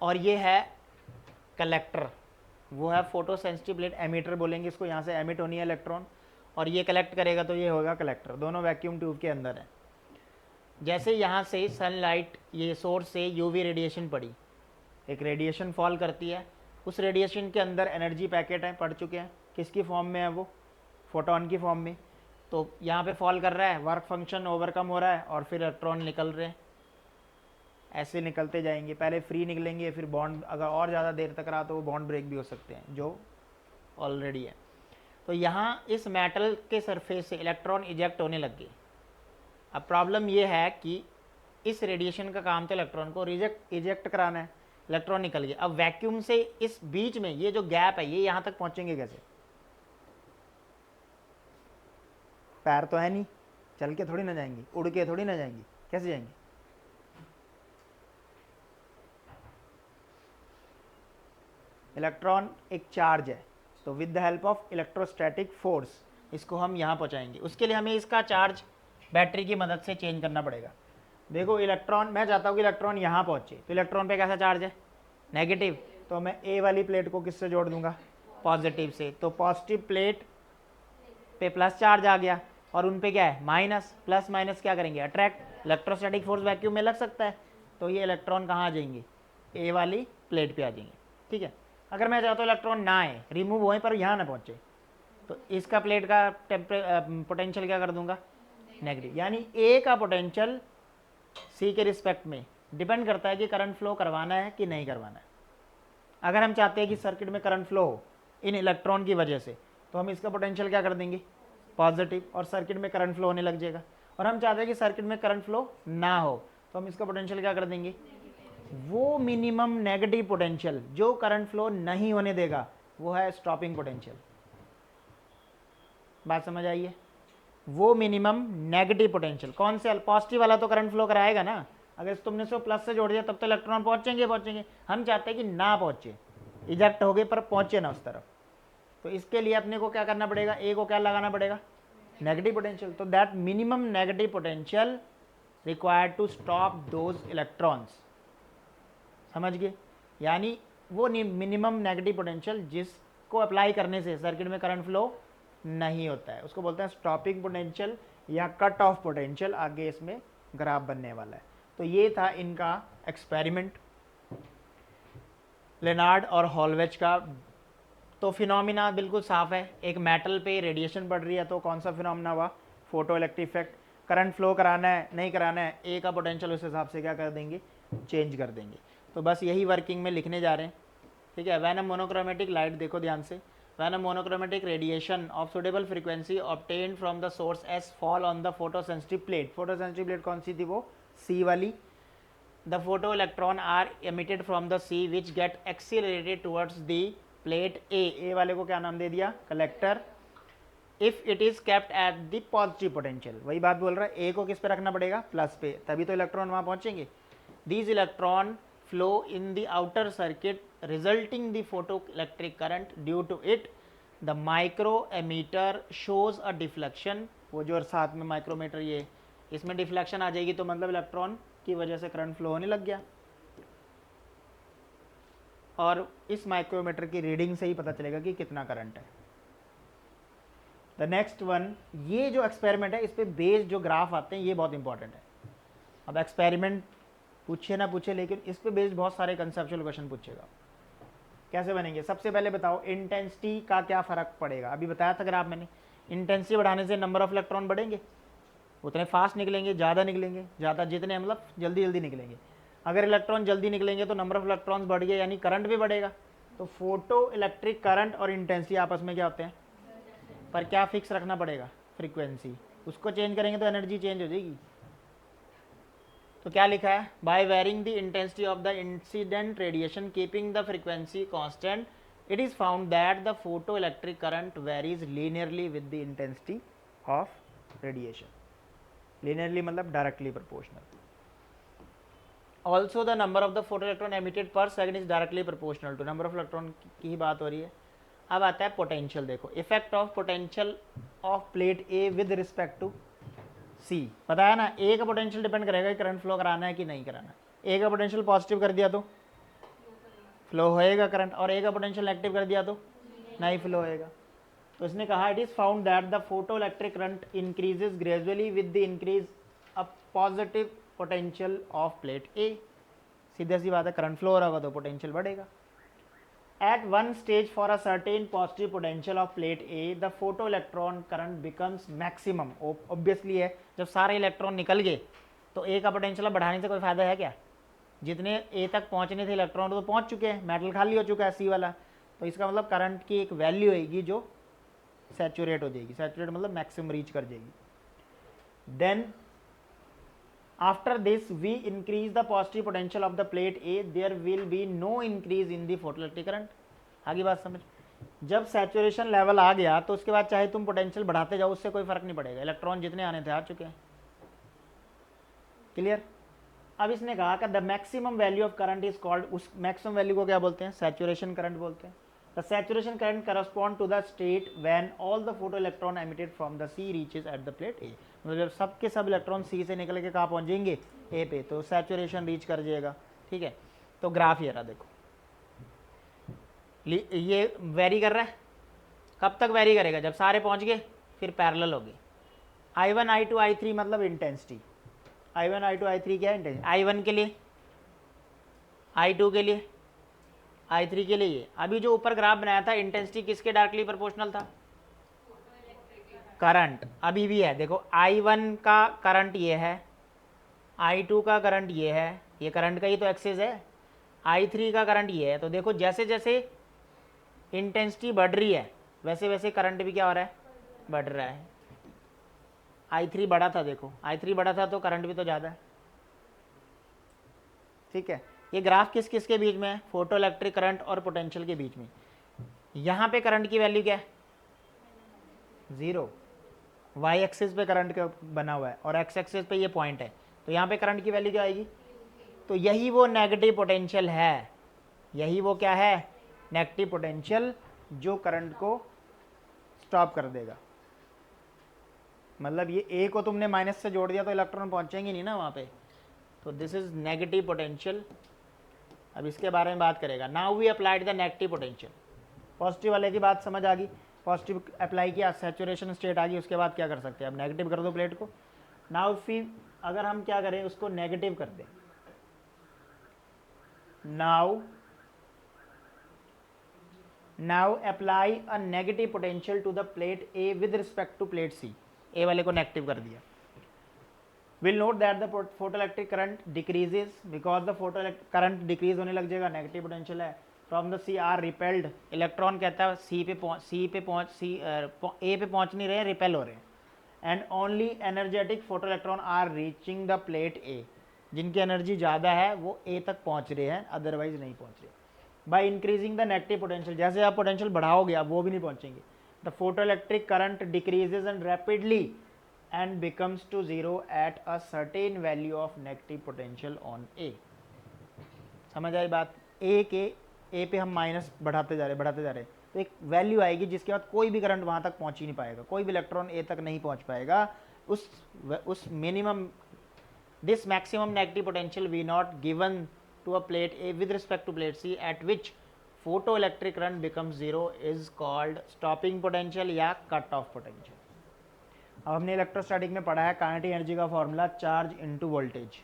और ये है कलेक्टर, वो है फोटो सेंसिटिव प्लेट, एमिटर बोलेंगे इसको। यहाँ से एमिट होनी है इलेक्ट्रॉन और ये कलेक्ट करेगा, तो ये होगा कलेक्टर। दोनों वैक्यूम ट्यूब के अंदर है। जैसे यहाँ से सनलाइट, ये सोर्स से यूवी रेडिएशन पड़ी, एक रेडिएशन फॉल करती है, उस रेडिएशन के अंदर एनर्जी पैकेट है, पढ़ चुके हैं। किसकी फॉर्म में है वो? फोटोन की फॉर्म में। तो यहाँ पे फॉल कर रहा है, वर्क फंक्शन ओवरकम हो रहा है और फिर इलेक्ट्रॉन निकल रहे हैं। ऐसे निकलते जाएंगे, पहले फ्री निकलेंगे, फिर बॉन्ड, अगर और ज़्यादा देर तक रहा तो वो बॉन्ड ब्रेक भी हो सकते हैं, जो ऑलरेडी है। तो यहाँ इस मेटल के सरफेस से इलेक्ट्रॉन इजेक्ट होने लग गए। अब प्रॉब्लम ये है कि इस रेडिएशन का काम तो इलेक्ट्रॉन को इजेक्ट कराना है, इलेक्ट्रॉन निकल गए। अब वैक्यूम से इस बीच में ये जो गैप है, ये यहाँ तक पहुँचेंगे कैसे? पैर तो है नहीं, चल के थोड़ी ना जाएंगी, उड़ के थोड़ी ना जाएंगी, कैसे जाएंगी? इलेक्ट्रॉन एक चार्ज है, तो with the help of electrostatic force इसको हम यहाँ पहुँचाएंगे। उसके लिए हमें इसका चार्ज बैटरी की मदद से चेंज करना पड़ेगा। देखो इलेक्ट्रॉन, मैं चाहता हूँ कि इलेक्ट्रॉन यहाँ पहुँचे, तो इलेक्ट्रॉन पे कैसा चार्ज है? नेगेटिव। तो मैं ए वाली प्लेट को किससे जोड़ दूंगा? पॉजिटिव से। तो पॉजिटिव प्लेट पे प्लस चार्ज आ गया और उन पे क्या है? माइनस। प्लस माइनस क्या करेंगे? अट्रैक्ट। इलेक्ट्रोस्टैटिक फोर्स वैक्यूम में लग सकता है, तो ये इलेक्ट्रॉन कहाँ आ जाएंगे? ए वाली प्लेट पे आ जाएंगे। ठीक है, अगर मैं चाहता हूँ इलेक्ट्रॉन ना आए, रिमूव होए पर यहाँ ना पहुँचे, तो इसका प्लेट का पोटेंशियल क्या कर दूंगा? नेगेटिव। यानी ए का पोटेंशियल सी के रिस्पेक्ट में डिपेंड करता है कि करंट फ्लो करवाना है कि नहीं करवाना है। अगर हम चाहते हैं कि सर्किट में करंट फ्लो हो इन इलेक्ट्रॉन की वजह से, तो हम इसका पोटेंशियल क्या कर देंगे? पॉजिटिव, और सर्किट में करंट फ्लो होने लग जाएगा। और हम चाहते हैं कि सर्किट में करंट फ्लो ना हो, तो हम इसका पोटेंशियल क्या कर देंगे? वो मिनिमम नेगेटिव पोटेंशियल जो करंट फ्लो नहीं होने देगा, वो है स्टॉपिंग पोटेंशियल। बात समझ आई है? वो मिनिमम नेगेटिव पोटेंशियल कौन से? पॉजिटिव वाला तो करंट फ्लो कराएगा ना। अगर तुमने इसको प्लस से जोड़ दिया तब तो इलेक्ट्रॉन पहुंचेंगे। हम चाहते हैं कि ना पहुंचे, इजेक्ट हो गए पर पहुंचे ना उस तरफ। तो इसके लिए अपने को क्या करना पड़ेगा? ए को क्या लगाना पड़ेगा? Negative potential. तो that minimum negative potential required to stop those electrons. समझ गए? यानी वो मिनिमम नेगेटिव पोटेंशियल जिसको अप्लाई करने से सर्किट में करंट फ्लो नहीं होता है, उसको बोलते हैं स्टॉपिंग पोटेंशियल या कट ऑफ पोटेंशियल। आगे इसमें ग्राफ बनने वाला है। तो ये था इनका एक्सपेरिमेंट, लेनार्ड और हॉलवेच का। तो फिनोमिना बिल्कुल साफ है, एक मेटल पे रेडिएशन पड़ रही है, तो कौन सा फिनोमिना हुआ? Photo electric effect. Current flow कराना है नहीं कराना है, ए का पोटेंशियल उस हिसाब से क्या कर देंगे? चेंज कर देंगे। तो बस यही वर्किंग में लिखने जा रहे हैं। ठीक है, व्हेन अ मोनोक्रोमेटिक लाइट, देखो ध्यान से, when a monochromatic radiation of suitable frequency obtained from the source S fall on the photosensitive plate. Photosensitive plate कौन सी थी? वो सी वाली। The photo electron are emitted from the C which get accelerated towards the plate A. A वाले को क्या नाम दे दिया? Collector. If it is kept at the positive potential, वही बात बोल रहा है, ए को किस पे रखना पड़ेगा, प्लस पे, तभी तो इलेक्ट्रॉन वहां पहुंचेंगे. These electron flow in the outer circuit resulting the photo electric current. Due to it the micro ammeter shows a deflection. वो जो साथ में माइक्रोमीटर, ये इसमें डिफ्लेक्शन आ जाएगी तो मतलब इलेक्ट्रॉन की वजह से करंट फ्लो होने लग गया. और इस माइक्रोमीटर की रीडिंग से ही पता चलेगा कि कितना करंट है. द नेक्स्ट वन, ये जो एक्सपेरिमेंट है इस पे बेस्ड जो ग्राफ आते हैं ये बहुत इंपॉर्टेंट है. अब एक्सपेरिमेंट पूछे ना पूछे लेकिन इस पे बेस्ड बहुत सारे कंसेप्चुअल क्वेश्चन पूछेगा. कैसे बनेंगे, सबसे पहले बताओ इंटेंसिटी का क्या फर्क पड़ेगा. अभी बताया था ग्राफ मैंने, इंटेंसिटी बढ़ाने से नंबर ऑफ इलेक्ट्रॉन बढ़ेंगे, उतने फास्ट निकलेंगे, ज़्यादा निकलेंगे, ज़्यादा जितने मतलब जल्दी जल्दी निकलेंगे. अगर इलेक्ट्रॉन जल्दी निकलेंगे तो नंबर ऑफ इलेक्ट्रॉन्स बढ़ गए यानी करंट भी बढ़ेगा. तो फोटो इलेक्ट्रिक करंट और इंटेंसिटी आपस में क्या होते हैं, पर क्या फिक्स रखना पड़ेगा, फ्रीक्वेंसी. उसको चेंज करेंगे तो एनर्जी चेंज हो जाएगी. तो क्या लिखा है, by varying the intensity of the incident radiation keeping the frequency constant it is found that the photo electric current varies linearly with the intensity of radiation. Linearly मतलब directly proportional. Also the number of the photo electron emitted per second is directly proportional to number of electron की ही बात हो रही है. अब आता है पोटेंशियल. देखो effect of potential of plate A with respect to C. पता है ना, ए का पोटेंशियल डिपेंड करेगा कि करंट फ्लो कराना है कि नहीं कराना. ए का पोटेंशियल पॉजिटिव कर दिया तो फ्लो होएगा करंट, और ए का पोटेंशियल नेगेटिव कर दिया तो नहीं फ्लो होएगा. तो इसने कहा it is found that the photo electric current increases gradually with the increase a positive potential of plate A. सीधे सी बात है, करंट फ्लो हो रहा होगा तो पोटेंशियल बढ़ेगा. At one stage for a certain positive potential of plate A, the photoelectron current becomes maximum. Obviously है, जब सारे इलेक्ट्रॉन निकल गए तो A का पोटेंशियल बढ़ाने से कोई फायदा है क्या. जितने A तक पहुंचने थे इलेक्ट्रॉन तो पहुंच चुके हैं, मेटल खाली हो चुका है C वाला. तो इसका मतलब करंट की एक वैल्यू होगी जो सैचुरेट हो जाएगी. सैचुरेट मतलब मैक्सिमम रीच कर जाएगी. Then after this we increase the positive potential of the plate A, there will be no increase in the photoelectric current. आगे बात समझ. जब सैचुरेशन लेवल आ गया तो उसके बाद चाहे तुम पोटेंशियल बढ़ाते जाओ उससे कोई फर्क नहीं पड़ेगा, इलेक्ट्रॉन जितने आने थे आ चुके हैं. क्लियर. अब इसने कहा कि the maximum value of current is called, उस मैक्सिमम वैल्यू को क्या बोलते हैं, सैचुरेशन करंट बोलते हैं. The saturation current correspond to the state when all the photo electron emitted from the C reaches at the plate A. मतलब जब सब के सब इलेक्ट्रॉन सी से निकल के कहाँ पहुंच जाएंगे, ए पे, तो सैचुरेशन रीच कर जाएगा. ठीक है. तो ग्राफ ये रहा देखो, ये वेरी कर रहा है. कब तक वेरी करेगा, जब सारे पहुंच गए फिर पैरेलल हो गए. I1 I2 I3 मतलब इंटेंसिटी. I1 I2 I3 क्या है, इंटेंसिटी. I1 के लिए, I2 के लिए, I3 के लिए. ये अभी जो ऊपर ग्राफ बनाया था इंटेंसिटी किसके डायरेक्टली प्रोपोर्शनल था, करंट. अभी भी है देखो, I1 का करंट ये है, I2 का करंट ये है, ये करंट का ही तो एक्सेस है. I3 का करंट ये है. तो देखो जैसे जैसे इंटेंसिटी बढ़ रही है वैसे वैसे करंट भी क्या हो रहा है, बढ़ रहा है. I3 बढ़ा था, देखो I3 बढ़ा था तो करंट भी तो ज़्यादा है. ठीक है. ये ग्राफ किस किस के बीच में है, फोटो इलेक्ट्रिक करंट और पोटेंशियल के बीच में. यहाँ पे करंट की वैल्यू क्या है, 0. वाई एक्सिस पे करंट का बना हुआ है और एक्स एक्सिस पे ये पॉइंट है. तो यहाँ पे करंट की वैल्यू क्या आएगी, तो यही वो नेगेटिव पोटेंशियल है. यही वो क्या है, नेगेटिव पोटेंशियल जो करंट को स्टॉप कर देगा. मतलब ये ए को तुमने माइनस से जोड़ दिया तो इलेक्ट्रॉन पहुंचेंगे नहीं ना वहाँ पे. तो दिस इज नेगेटिव पोटेंशियल. अब इसके बारे में बात करेगा. Now we applied the negative potential. Positive वाले की बात समझ आ गई, पॉजिटिव अप्लाई किया, सैचुरेशन स्टेट आ गई, उसके बाद क्या कर सकते हैं, अब नेगेटिव कर दो प्लेट को. नाउ फिर अगर हम क्या करें, उसको नेगेटिव कर दें. Now apply a negative potential to the plate A with respect to plate C. A वाले को नेगेटिव कर दिया. Will note that the photoelectric current decreases because the photo current decrease होने लग जाएगा, नेगेटिव पोटेंशियल है. From the C are repelled. Electron कहता है ए पे पहुंच नहीं रहे, रिपेल हो रहे हैं. And only energetic photo electron are reaching the plate A. जिनकी एनर्जी ज़्यादा है वो ए तक पहुंच रहे हैं, अदरवाइज नहीं पहुंच रहे. By increasing the negative potential, जैसे आप पोटेंशियल बढ़ाओगे अब वो भी नहीं पहुंचेंगे. The photo electric current decreases and rapidly and becomes to zero at a certain value of negative potential on A. समझ आई बात? ए पे हम माइनस बढ़ाते जा रहे तो एक वैल्यू आएगी जिसके बाद कोई भी करंट वहां तक पहुंच ही नहीं पाएगा, कोई भी इलेक्ट्रॉन ए तक नहीं पहुंच पाएगा। उस minimum this maximum negative potential we not given to a plate A with respect to plate C at which photo electric current becomes zero is called stopping potential या कट ऑफ पोटेंशियल। अब हमने electrostatic में पढ़ा है kinetic energy का formula charge into voltage.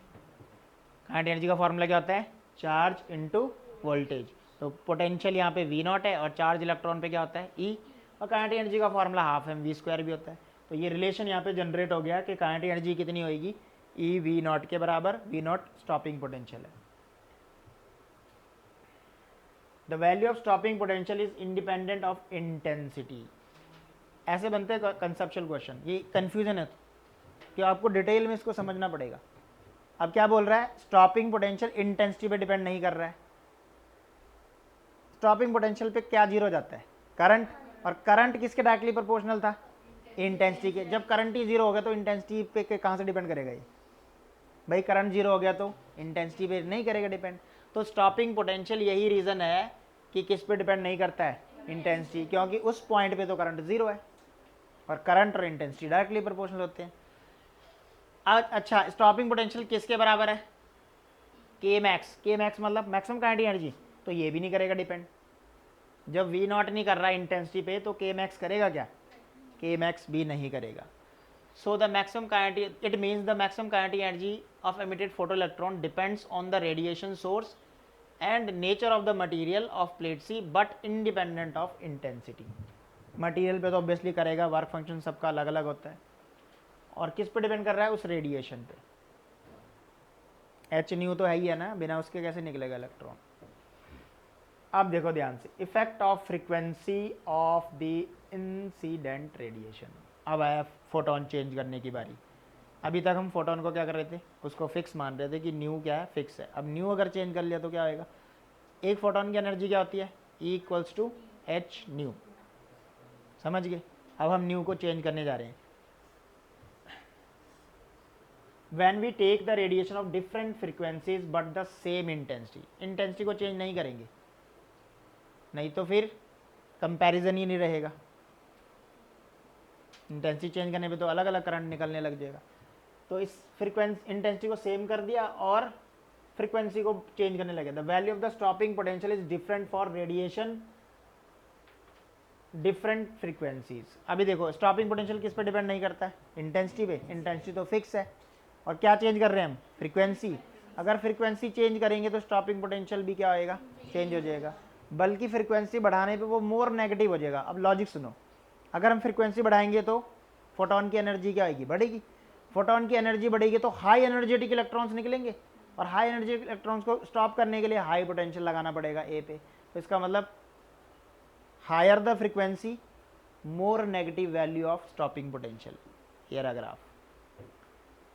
Kinetic energy का formula क्या होता है? Charge into voltage. तो पोटेंशियल यहाँ पे वी नॉट है और चार्ज इलेक्ट्रॉन पे क्या होता है? ई। और काइनेटिक एनर्जी का formula half m v square भी होता है। तो ये रिलेशन यहाँ पे जनरेट हो गया कि काइनेटिक एनर्जी कितनी होगी? ई वी नॉट के बराबर। वी नॉट स्टॉपिंग पोटेंशियल है। The value of stopping potential is independent of intensity. ऐसे बनते हैं कंसेप्चुअल क्वेश्चन। ये कंफ्यूजन है कि आपको डिटेल में इसको समझना पड़ेगा। अब क्या बोल रहा है? स्टॉपिंग पोटेंशियल इंटेंसिटी पे डिपेंड नहीं कर रहा है। स्टॉपिंग पोटेंशियल पे क्या जीरो जाता है? करंट। और करंट किसके डायरेक्टली प्रोपोर्शनल था? इंटेंसिटी के। जब करंट ही जीरो हो गया तो इंटेंसिटी पे कहाँ से डिपेंड करेगा ये? भाई करंट जीरो हो गया तो इंटेंसिटी पे नहीं करेगा डिपेंड। तो स्टॉपिंग पोटेंशियल यही रीज़न है कि किस पे डिपेंड नहीं करता है? इंटेंसिटी, क्योंकि उस पॉइंट पे तो करंट जीरो है और करंट और इंटेंसिटी डायरेक्टली प्रोपोर्शनल होते हैं। अच्छा, स्टॉपिंग पोटेंशियल किसके बराबर है? K max. के मैक्स मतलब मैक्सिमम काइनेटिक एनर्जी। तो ये भी नहीं करेगा डिपेंड। जब वी नॉट नहीं कर रहा इंटेंसिटी पे तो के मैक्स करेगा क्या? के मैक्स भी नहीं करेगा। So the maximum kinetic, it means the maximum kinetic energy of emitted photo electron depends on the radiation source and nature of the material of plate C but independent of intensity. Material पे तो obviously करेगा, work function सबका अलग अलग होता है। और किस पे डिपेंड कर रहा है? उस रेडिएशन पे। एच न्यू तो है ही है ना, बिना उसके कैसे निकलेगा इलेक्ट्रॉन। अब देखो ध्यान से, effect of frequency of the incident radiation. अब आया फोटोन चेंज करने की बारी। अभी तक हम फोटोन को क्या कर रहे थे? उसको फिक्स मान रहे थे कि न्यू क्या है? फिक्स है। अब न्यू अगर चेंज कर लिया तो क्या होएगा? एक फोटोन की एनर्जी क्या होती है? E equals to h nu. समझ गए? अब हम न्यू को चेंज करने जा रहे हैं। When we take the radiation of different frequencies but the same intensity, intensity को चेंज नहीं करेंगे, नहीं तो फिर कंपैरिजन ही नहीं रहेगा। इंटेंसिटी चेंज करने पे तो अलग अलग करंट निकलने लग जाएगा। तो इस फ्रीक्वेंसी इंटेंसिटी को सेम कर दिया और फ्रीक्वेंसी को चेंज करने लगे। The value of the stopping potential is different for radiation different frequencies. अभी देखो, स्टॉपिंग पोटेंशियल किस पे डिपेंड नहीं करता है? इंटेंसिटी पे। इंटेंसिटी तो फिक्स है। और क्या चेंज कर रहे हैं हम? फ्रीक्वेंसी। अगर फ्रीक्वेंसी चेंज करेंगे तो स्टॉपिंग पोटेंशियल भी क्या होएगा? चेंज हो जाएगा। बल्कि फ्रीक्वेंसी बढ़ाने पे वो मोर नेगेटिव हो जाएगा। अब लॉजिक सुनो, अगर हम फ्रीक्वेंसी बढ़ाएंगे तो फोटोन की एनर्जी क्या आएगी? बढ़ेगी। फोटोन की एनर्जी बढ़ेगी तो हाई एनर्जेटिक इलेक्ट्रॉन्स निकलेंगे और हाई एनर्जेटिक इलेक्ट्रॉन्स को स्टॉप करने के लिए हाई पोटेंशियल लगाना पड़ेगा ए पे। तो इसका मतलब higher the frequency more negative value of stopping potential. ये रहा ग्राफ।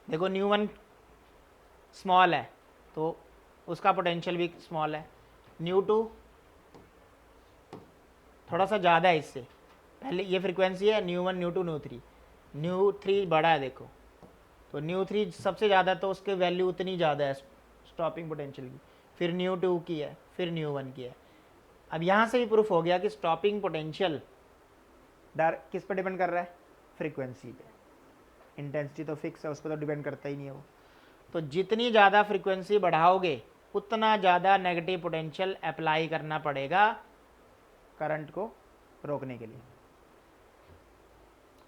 देखो न्यू वन स्मॉल है तो उसका पोटेंशियल भी स्मॉल है। न्यू टू थोड़ा सा ज़्यादा है इससे। पहले ये फ्रीक्वेंसी है nu one, nu two, nu three. Nu three बड़ा है देखो, तो न्यू थ्री सबसे ज़्यादा, तो उसके वैल्यू उतनी ज़्यादा है स्टॉपिंग पोटेंशियल की। फिर न्यू टू की है, फिर न्यू वन की है। अब यहाँ से भी प्रूफ हो गया कि स्टॉपिंग पोटेंशियल किस पर डिपेंड कर रहा है? फ्रीक्वेंसी पे। इंटेंसिटी तो फिक्स है, उस पर तो डिपेंड करता ही नहीं है वो। तो जितनी ज़्यादा फ्रीक्वेंसी बढ़ाओगे उतना ज़्यादा नेगेटिव पोटेंशियल अप्लाई करना पड़ेगा करंट को रोकने के लिए।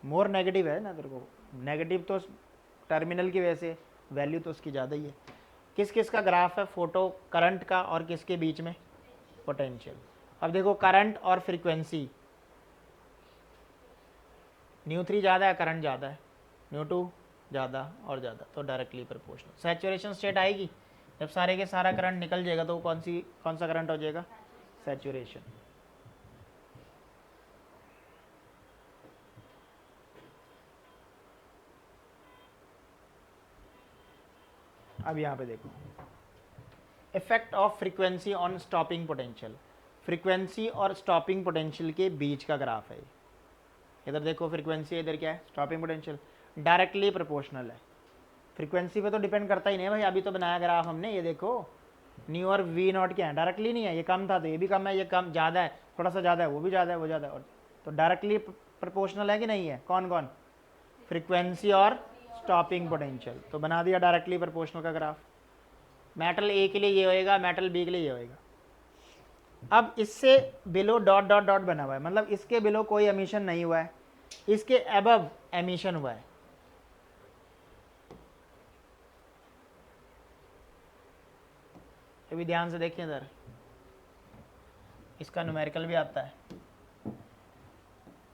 मोर नेगेटिव है ना तेरे को, नेगेटिव तो टर्मिनल की वजह से, वैल्यू तो उसकी ज़्यादा ही है। किस किस का ग्राफ है? फोटो करंट का और किसके बीच में? पोटेंशियल। अब देखो करंट और फ्रीक्वेंसी, न्यू थ्री ज़्यादा है, करंट ज़्यादा है, न्यू टू ज़्यादा और ज़्यादा, तो डायरेक्टली प्रोपोर्शनल। सैचुरेशन स्टेट आएगी जब सारे के सारा करंट निकल जाएगा तो कौन सा करंट हो जाएगा? सैचुरेशन। अब यहाँ पे देखो, effect of frequency on stopping potential. Frequency और स्टॉपिंग पोटेंशियल के बीच का ग्राफ है। इधर देखो फ्रीक्वेंसी, इधर क्या है स्टॉपिंग पोटेंशियल, डायरेक्टली प्रोपोर्शनल है। फ्रीक्वेंसी पे तो डिपेंड करता ही नहीं भाई, अभी तो बनाया ग्राफ हमने, ये देखो न्यू और वी नॉट क्या है, डायरेक्टली नहीं है, ये कम था तो ये भी कम है, ये कम ज़्यादा है, थोड़ा सा ज़्यादा है, वो भी ज़्यादा है, वो ज़्यादा है, और तो डायरेक्टली प्रोपोर्शनल है कि नहीं है, कौन कौन, फ्रीक्वेंसी और स्टॉपिंग पोटेंशियल। तो बना दिया डायरेक्टली प्रोपोर्शनल का ग्राफ। मेटल ए के लिए ये होएगा, मेटल बी के लिए ये होएगा। अब इससे बिलो डॉट डॉट डॉट बना हुआ है, मतलब इसके बिलो कोई एमिशन नहीं हुआ है, इसके अबव एमिशन हुआ है। अभी ध्यान से देखिए इधर, इसका न्यूमेरिकल भी आता है।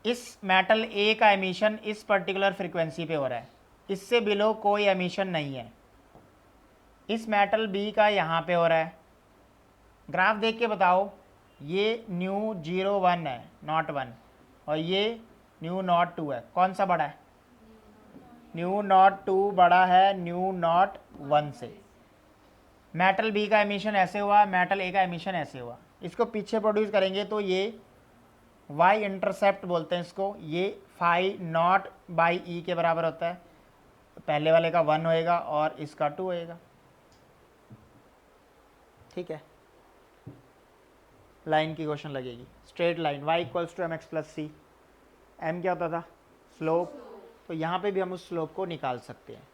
इस मेटल ए का एमिशन इस पर्टिकुलर फ्रीक्वेंसी पे हो रहा है, इससे बिलो कोई एमिशन नहीं है। इस मेटल बी का यहाँ पे हो रहा है। ग्राफ देख के बताओ, ये न्यू 0 1 है, नॉट 1, और ये न्यू नॉट 2 है, कौन सा बड़ा है, न्यू नॉट 2 बड़ा है न्यू नॉट 1 से। मेटल बी का एमिशन ऐसे हुआ, मेटल ए का एमिशन ऐसे हुआ, इसको पीछे प्रोड्यूस करेंगे तो ये वाई इंटरसेप्ट बोलते हैं इसको, ये फाई नॉट बाई ई के बराबर होता है। पहले वाले का 1 होएगा और इसका 2 होएगा, ठीक है। लाइन की क्वेश्चन लगेगी, straight line y equals to m x plus C, m क्या होता था, स्लोप, तो यहाँ पे भी हम उस स्लोप को निकाल सकते हैं।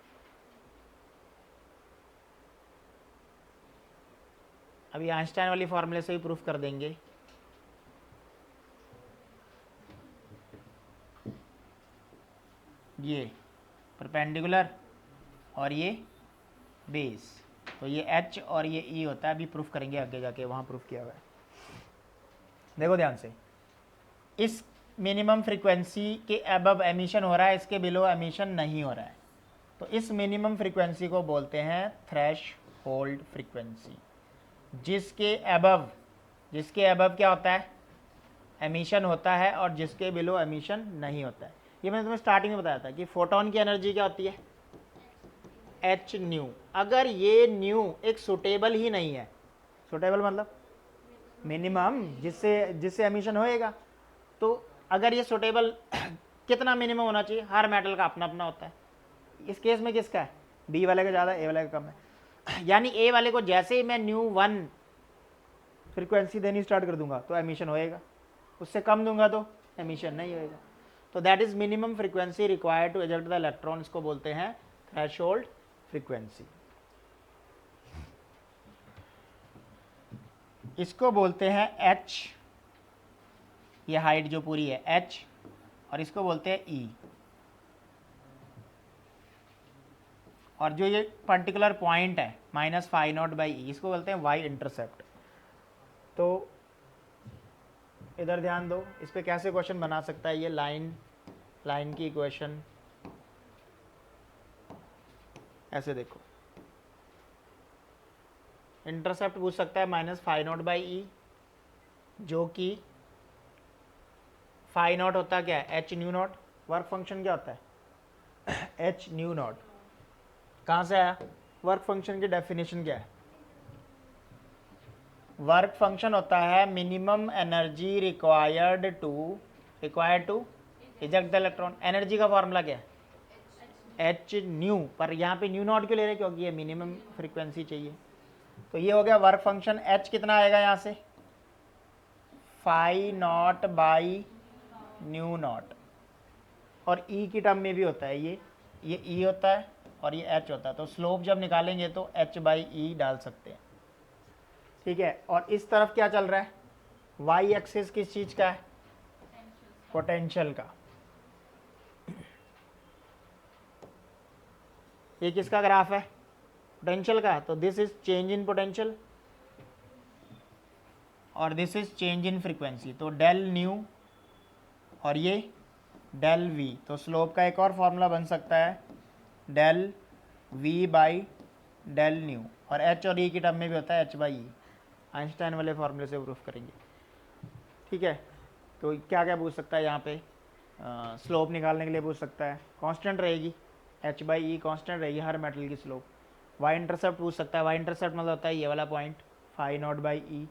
अभी आइंस्टाइन वाली फॉर्मूले से भी प्रूफ कर देंगे। ये परपेंडिकुलर और ये बेस, तो ये h और ये e होता है, अभी प्रूफ करेंगे आगे जाके, वहाँ प्रूफ किया हुआ है। देखो ध्यान से, इस मिनिमम फ्रीक्वेंसी के अबव एमिशन हो रहा है, इसके बिलो एमिशन नहीं हो रहा है, तो इस मिनिमम फ्रीक्वेंसी को बोलते हैं थ्रेश होल्ड फ्रीक्वेंसी। जिसके अबव क्या होता है, एमिशन होता है, और जिसके बिलो एमिशन नहीं होता है। ये मैंने तुम्हें स्टार्टिंग में बताया था कि फोटोन की एनर्जी क्या होती है, एच न्यू। अगर ये न्यू एक सुटेबल ही नहीं है, सुटेबल मतलब मिनिमम जिससे एमिशन होएगा, तो अगर ये सुटेबल कितना मिनिमम होना चाहिए, हर मेटल का अपना अपना होता है। इस केस में किसका है, बी वाले का ज़्यादा, ए वाले का कम है। यानी ए वाले को जैसे ही मैं न्यू 1 फ्रीक्वेंसी देनी स्टार्ट कर दूंगा तो एमिशन होएगा, उससे कम दूंगा तो एमिशन नहीं होएगा। तो that is minimum frequency required to eject the electron, इसको बोलते हैं थ्रेशोल्ड फ्रीक्वेंसी। इसको बोलते हैं h, ये हाइट जो पूरी है h, और इसको बोलते हैं e, और जो ये पर्टिकुलर पॉइंट है minus phi naught by E, इसको बोलते हैं y इंटरसेप्ट। तो इधर ध्यान दो, इस पे कैसे क्वेश्चन बना सकता है ये लाइन की इक्वेशन, ऐसे देखो, इंटरसेप्ट पूछ सकता है minus phi naught by E, जो कि फाई नॉट होता क्या है, h nu not, work function क्या होता है एच न्यू नॉट, कहाँ से आया, वर्क फंक्शन की डेफिनेशन क्या है, वर्क फंक्शन होता है minimum energy required to eject the electron. Energy का फॉर्मूला क्या है, एच न्यू, पर यहाँ पे न्यू नॉट क्यों ले रहे हैं, क्योंकि ये मिनिमम फ्रीक्वेंसी चाहिए। तो ये हो गया वर्क फंक्शन, एच कितना आएगा यहाँ से, phi naught by nu naught, और ई की टर्म में भी होता है ये ई होता है और ये एच होता है, तो स्लोप जब निकालेंगे तो एच बाई ई डाल सकते हैं, ठीक है। और इस तरफ क्या चल रहा है, वाई एक्सिस किस चीज का है, पोटेंशियल का। ये किसका ग्राफ है, पोटेंशियल का, तो this is change in potential और this is change in frequency, तो डेल न्यू और ये डेल वी, तो स्लोप का एक और फॉर्मूला बन सकता है del V by del nu, और एच और ई की टर्म में भी होता है एच बाई ई, आइंस्टाइन वाले फॉर्मूले से प्रूफ करेंगे, ठीक है। तो क्या क्या पूछ सकता है यहाँ पे, स्लोप निकालने के लिए पूछ सकता है, कांस्टेंट रहेगी एच बाई ई, कांस्टेंट रहेगी हर मेटल की स्लोप। वाई इंटरसेप्ट पूछ सकता है, वाई इंटरसेप्ट मतलब होता है ये वाला point phi naught by E,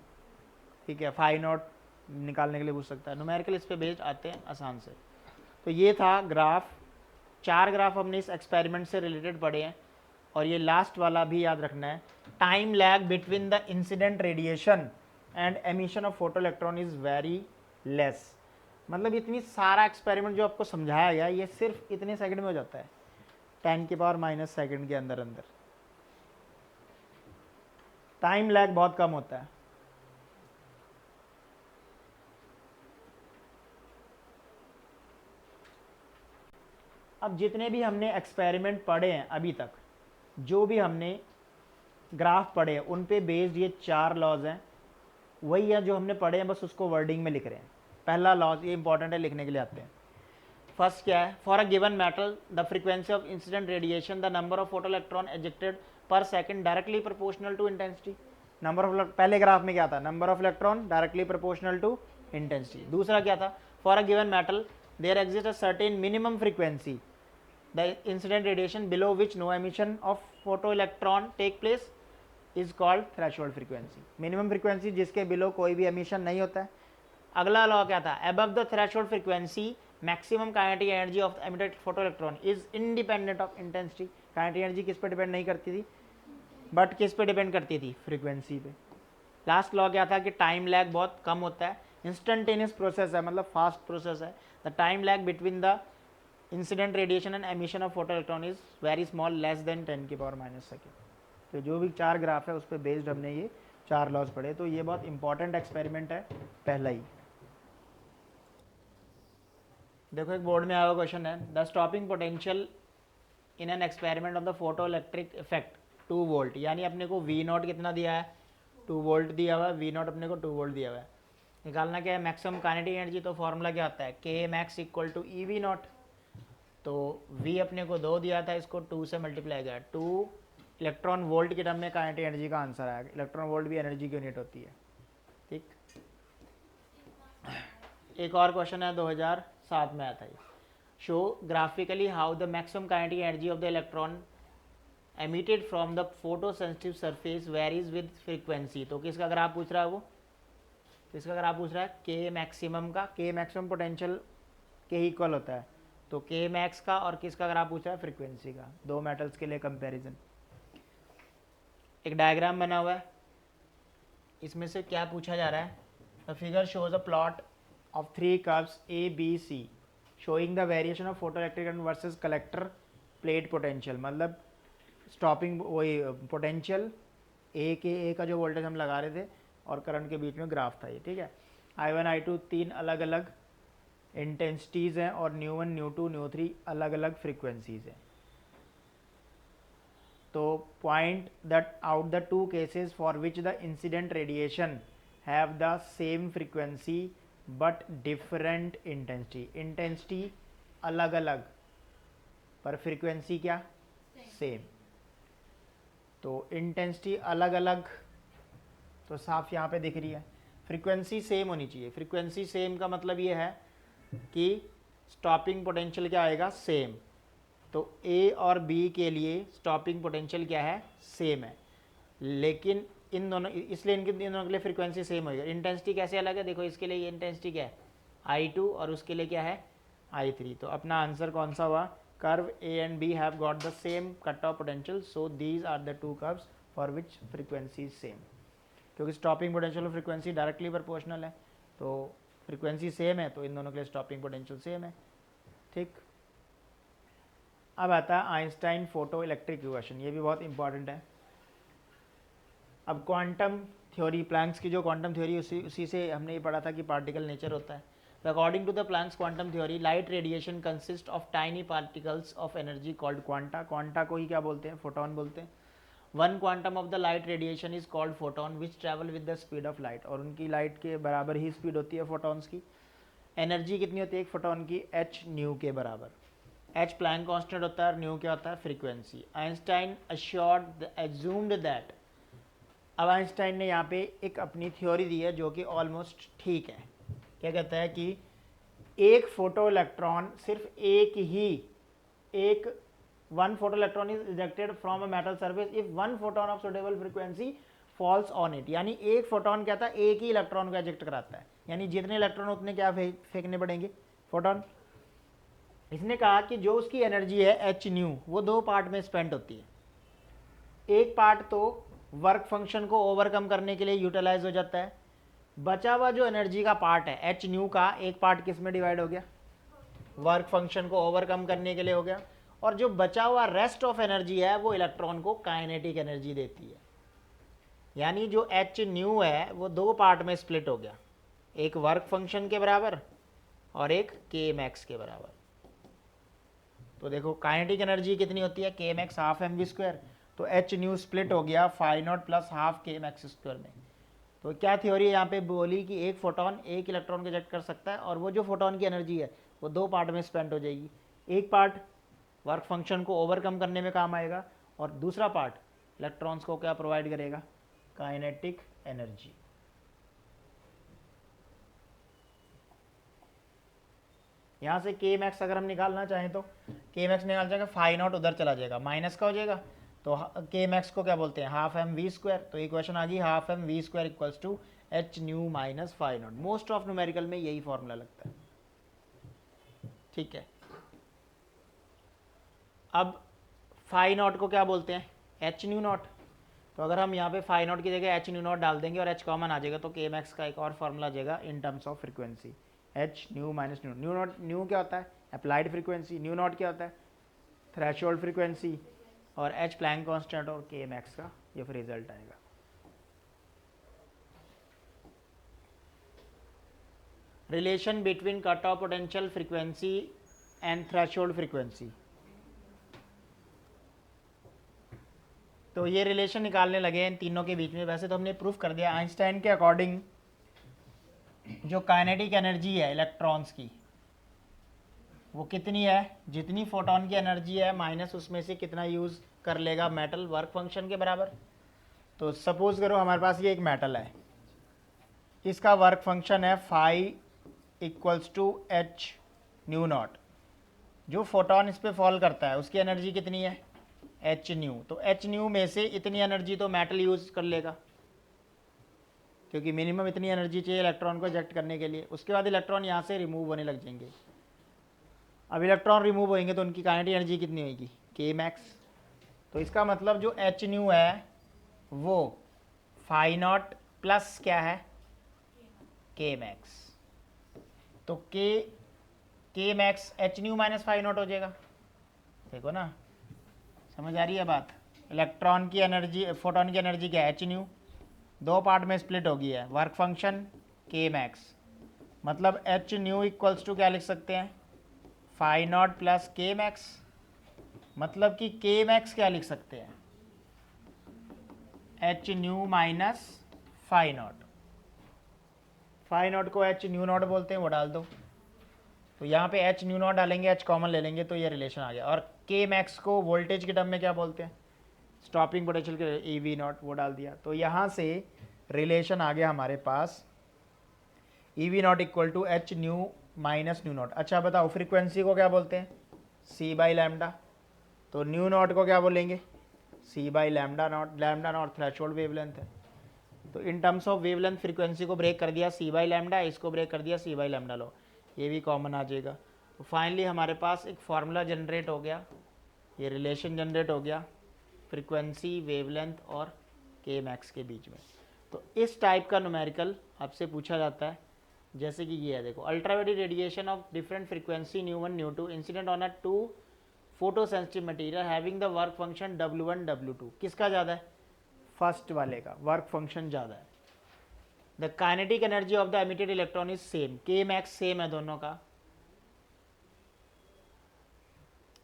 ठीक है। फाई नॉट निकालने के लिए पूछ सकता है, न्यूमेरिकल इस पे बेस्ड आते हैं आसान से। तो ये था ग्राफ, 4 ग्राफ हमने इस एक्सपेरिमेंट से रिलेटेड पढ़े हैं। और ये लास्ट वाला भी याद रखना है, time lag between the incident radiation and emission of photo electron is very less. मतलब इतनी सारा एक्सपेरिमेंट जो आपको समझाया गया ये सिर्फ इतने सेकंड में हो जाता है, 10⁻⁻⁻ सेकंड के अंदर अंदर। टाइम लैग बहुत कम होता है। अब जितने भी हमने एक्सपेरिमेंट पढ़े हैं अभी तक, जो भी हमने ग्राफ पढ़े हैं उन पे बेस्ड ये 4 लॉज हैं, वही है जो हमने पढ़े हैं, बस उसको वर्डिंग में लिख रहे हैं। पहला लॉज ये इंपॉर्टेंट है, लिखने के लिए आते हैं। फर्स्ट क्या है, for a given metal the frequency of incident radiation the number of photo electron ejected per second directly proportional to intensity. Number of, पहले ग्राफ में क्या था, number of electron directly proportional to intensity. दूसरा क्या था, for a given metal there exist a certain minimum frequency the incident radiation below which no emission of photo electron take place is called threshold frequency. Minimum frequency जिसके below कोई भी emission नहीं होता है। अगला लॉ क्या था, above the threshold frequency maximum kinetic energy of emitted photo electron is independent of intensity. Kinetic energy किस पे डिपेंड नहीं करती थी, बट किस पे डिपेंड करती थी, फ्रीक्वेंसी पे। लास्ट लॉ क्या था कि टाइम लैग बहुत कम होता है, इंस्टेंटेनियस प्रोसेस है, मतलब फास्ट प्रोसेस है। The time lag between the incident radiation and emission of photo electron is very small, less than 10⁻⁻⁻ second. तो जो भी 4 ग्राफ है उस पर बेस्ड हमने ये 4 लॉज पढ़े। तो ये बहुत इंपॉर्टेंट एक्सपेरिमेंट है, पहला ही। देखो एक बोर्ड में आया हुआ क्वेश्चन है, the stopping potential in an experiment of the photo electric effect 2 volt, यानी अपने को V0 कितना दिया है, 2 वोल्ट दिया हुआ है, V0 अपने को 2 वोल्ट दिया हुआ है। निकालना क्या है, मैक्सिमम काइनेटिक एनर्जी। तो फॉर्मूला क्या आता है, K max equal to EV0। तो V अपने को 2 दिया था, इसको 2 से मल्टीप्लाई किया, 2 इलेक्ट्रॉन वोल्ट के टर्म में काइनेटिक एनर्जी का आंसर आएगा। इलेक्ट्रॉन वोल्ट भी एनर्जी की यूनिट होती है, ठीक। एक और क्वेश्चन है 2007 में आया था ये, show graphically how the maximum kinetic energy of the electron emitted from the photo sensitive surface varies with frequency. तो किसका ग्राफ पूछ रहा है वो, किसका ग्राफ पूछ रहा है, के मैक्सिमम का। के मैक्सिमम पोटेंशियल के इक्वल होता है, तो के मैक्स का, और किसका ग्राफ पूछ रहा है, फ्रीक्वेंसी का। 2 मेटल्स के लिए कंपैरिजन। एक डायग्राम बना हुआ है, इसमें से क्या पूछा जा रहा है, the figure shows a plot of 3 curves A, B, C showing the variation of photoelectric current versus collector plate potential। मतलब स्टॉपिंग वही पोटेंशियल ए का जो वोल्टेज हम लगा रहे थे और करंट के बीच में ग्राफ था ये, ठीक है। I1 I2 3 अलग अलग इंटेंसिटीज़ हैं और ν1 ν2 ν3 अलग अलग फ्रीक्वेंसीज हैं। तो point that out the 2 cases for which the incident radiation have the same frequency but different intensity. Intensity अलग अलग पर फ्रीक्वेंसी क्या, सेम। तो इंटेंसिटी अलग अलग तो साफ यहाँ पे दिख रही है, फ्रीक्वेंसी सेम होनी चाहिए। फ्रीक्वेंसी सेम का मतलब ये है कि स्टॉपिंग पोटेंशियल क्या आएगा, सेम। तो ए और बी के लिए स्टॉपिंग पोटेंशियल क्या है, सेम है, लेकिन इन दोनों, इसलिए इन दोनों के लिए फ्रीक्वेंसी सेम होगी। इंटेंसिटी कैसे अलग है, देखो इसके लिए ये इंटेंसिटी क्या है I2 और उसके लिए क्या है I3। तो अपना आंसर कौन सा हुआ, curve A and B have got the same cut off potential, so these are the 2 curves for which frequency same. क्योंकि स्टॉपिंग पोटेंशियल और फ्रीक्वेंसी डायरेक्टली प्रोपोर्शनल है, तो फ्रीक्वेंसी सेम है, तो इन दोनों के लिए स्टॉपिंग पोटेंशियल सेम है, ठीक। अब आता है आइंस्टाइन फोटो इलेक्ट्रिक इक्वेशन, ये भी बहुत इंपॉर्टेंट है। अब क्वांटम थ्योरी, प्लैंक्स की जो क्वांटम थ्योरी, उसी से हमने ये पढ़ा था कि पार्टिकल नेचर होता है। तो according to the Planck's quantum theory light radiation consist of tiny particles of energy called quanta. Quanta को ही क्या बोलते हैं, फोटोन बोलते हैं। 1 quantum of the light radiation is called photon which travel with the speed of light. और उनकी light के बराबर ही स्पीड होती है फोटोन्स की। एनर्जी कितनी होती है एक फोटोन की, h न्यू के बराबर। h प्लैंक कांस्टेंट होता है और न्यू क्या होता है, फ्रीक्वेंसी। आइंस्टाइन एज्यूम्ड दैट, अब आइंस्टाइन ने यहाँ पे एक अपनी थ्योरी दी है जो कि ऑलमोस्ट ठीक है। क्या कहता है कि एक फोटो इलेक्ट्रॉन सिर्फ एक one photo electron is ejected from a metal surface if 1 photon of suitable frequency falls on it. यानी एक फोटोन क्या था, एक ही इलेक्ट्रॉन को इजेक्ट कराता है, यानी जितने इलेक्ट्रॉन उतने क्या फेंकने पड़ेंगे, फोटोन। इसने कहा कि जो उसकी एनर्जी है एच न्यू वो दो पार्ट में स्पेंड होती है। एक पार्ट तो वर्क फंक्शन को ओवरकम करने के लिए यूटिलाइज हो जाता है, बचा हुआ जो एनर्जी का पार्ट है एच न्यू का, एक पार्ट किस में डिवाइड हो गया, वर्क फंक्शन को ओवरकम करने के लिए हो गया, और जो बचा हुआ रेस्ट ऑफ एनर्जी है वो इलेक्ट्रॉन को काइनेटिक एनर्जी देती है। यानी जो एच न्यू है वो दो पार्ट में स्प्लिट हो गया, एक वर्क फंक्शन के बराबर और एक के मैक्स के बराबर। तो देखो काइनेटिक एनर्जी कितनी होती है, K max half m v square, तो एच न्यू स्प्लिट हो गया phi naught plus half K max square में। तो क्या थ्योरी है यहाँ पे बोली कि एक फोटोन एक इलेक्ट्रॉन को इजेक्ट कर सकता है, और वो जो फोटोन की एनर्जी है वो दो पार्ट में स्पेंड हो जाएगी। एक पार्ट वर्क फंक्शन को ओवरकम करने में काम आएगा, और दूसरा पार्ट इलेक्ट्रॉन्स को क्या प्रोवाइड करेगा, काइनेटिक एनर्जी। यहाँ से के मैक्स अगर हम निकालना चाहें तो के मैक्स निकाल जाएगा, फाई नॉट उधर चला जाएगा, माइनस का हो जाएगा, तो के मैक्स को क्या बोलते हैं, हाफ एम वी स्क्वायर। तो इक्वेशन आ गई half m v square equals to h nu minus phi naught. Most of numerical में यही फॉर्मूला लगता है, ठीक है। अब फाई नॉट को क्या बोलते हैं, एच न्यू नॉट। तो अगर हम यहाँ पे फाई नॉट की जगह एच न्यू नॉट डाल देंगे और एच कॉमन आ जाएगा, तो के मैक्स का एक और फॉर्मूला आ जाएगा इन terms of frequency, H nu minus new. New not, new क्या होता है, अप्लाइड फ्रीक्वेंसी, न्यू नॉट क्या होता है, थ्रेशोल्ड फ्रीक्वेंसी, और एच प्लैंक कांस्टेंट, और के मैक्स का ये फिर रिजल्ट आएगा। Relation between cut off potential frequency and threshold frequency. तो ये रिलेशन निकालने लगे हैं इन तीनों के बीच में। वैसे तो हमने प्रूफ कर दिया आइंस्टाइन के अकॉर्डिंग जो काइनेटिक एनर्जी है इलेक्ट्रॉन्स की वो कितनी है, जितनी फोटोन की एनर्जी है माइनस उसमें से कितना यूज़ कर लेगा मेटल वर्क फंक्शन के बराबर। तो सपोज करो हमारे पास ये एक मेटल है, इसका वर्क फंक्शन है phi equals to h nu naught. जो फोटोन इस पर फॉल करता है उसकी एनर्जी कितनी है, एच न्यू। तो एच न्यू में से इतनी एनर्जी तो मेटल यूज़ कर लेगा, क्योंकि मिनिमम इतनी एनर्जी चाहिए इलेक्ट्रॉन को इजेक्ट करने के लिए। उसके बाद इलेक्ट्रॉन यहाँ से रिमूव होने लग जाएंगे। अब इलेक्ट्रॉन रिमूव होंगे तो उनकी काइनेटिक एनर्जी कितनी होगी, के मैक्स। तो इसका मतलब जो एच न्यू है वो फाई नॉट प्लस क्या है, के मैक्स। तो K max h nu minus phi naught हो जाएगा। देखो ना, समझ आ रही है बात। इलेक्ट्रॉन की एनर्जी, फोटोन की एनर्जी क्या है, एच न्यू, दो पार्ट में स्प्लिट हो गई है, वर्क फंक्शन के मैक्स। मतलब एच न्यू इक्वल्स टू क्या लिख सकते हैं, phi naught plus K max. मतलब कि के मैक्स क्या लिख सकते हैं, h nu minus phi naught. Phi naught को एच न्यू नॉट बोलते हैं, वो डाल दो। तो यहाँ पे एच न्यू नॉट डालेंगे, एच कॉमन ले लेंगे, तो ये रिलेशन आ गया। और के मैक्स को वोल्टेज के टर्म में क्या बोलते हैं, स्टॉपिंग पोटेंशियल के ई वी नॉट, वो डाल दिया। तो यहाँ से रिलेशन आ गया हमारे पास e V naught equal to h nu minus nu naught. अच्छा बताओ फ्रीक्वेंसी को क्या बोलते हैं, सी बाई लैम्डा। तो न्यू नॉट को क्या बोलेंगे, c by lambda naught. Lambda naught threshold wavelength है। तो in terms of wavelength frequency को ब्रेक कर दिया सी बाई लैम्डा, इसको ब्रेक कर दिया सी बाई लैम्डा लो, ये भी कॉमन आ जाएगा। तो फाइनली हमारे पास एक फार्मूला जनरेट हो गया, ये रिलेशन जनरेट हो गया फ्रीक्वेंसी, वेवलेंथ और के मैक्स के बीच में। तो इस टाइप का न्यूमेरिकल आपसे पूछा जाता है, जैसे कि ये है देखो, ultraviolet radiation of different frequency nu one nu two incident on a two photo sensitive material having the work function W1 W2। किसका ज़्यादा है, फर्स्ट वाले का वर्क फंक्शन ज़्यादा है। The kinetic energy of the emitted electron is same, K max same है दोनों का।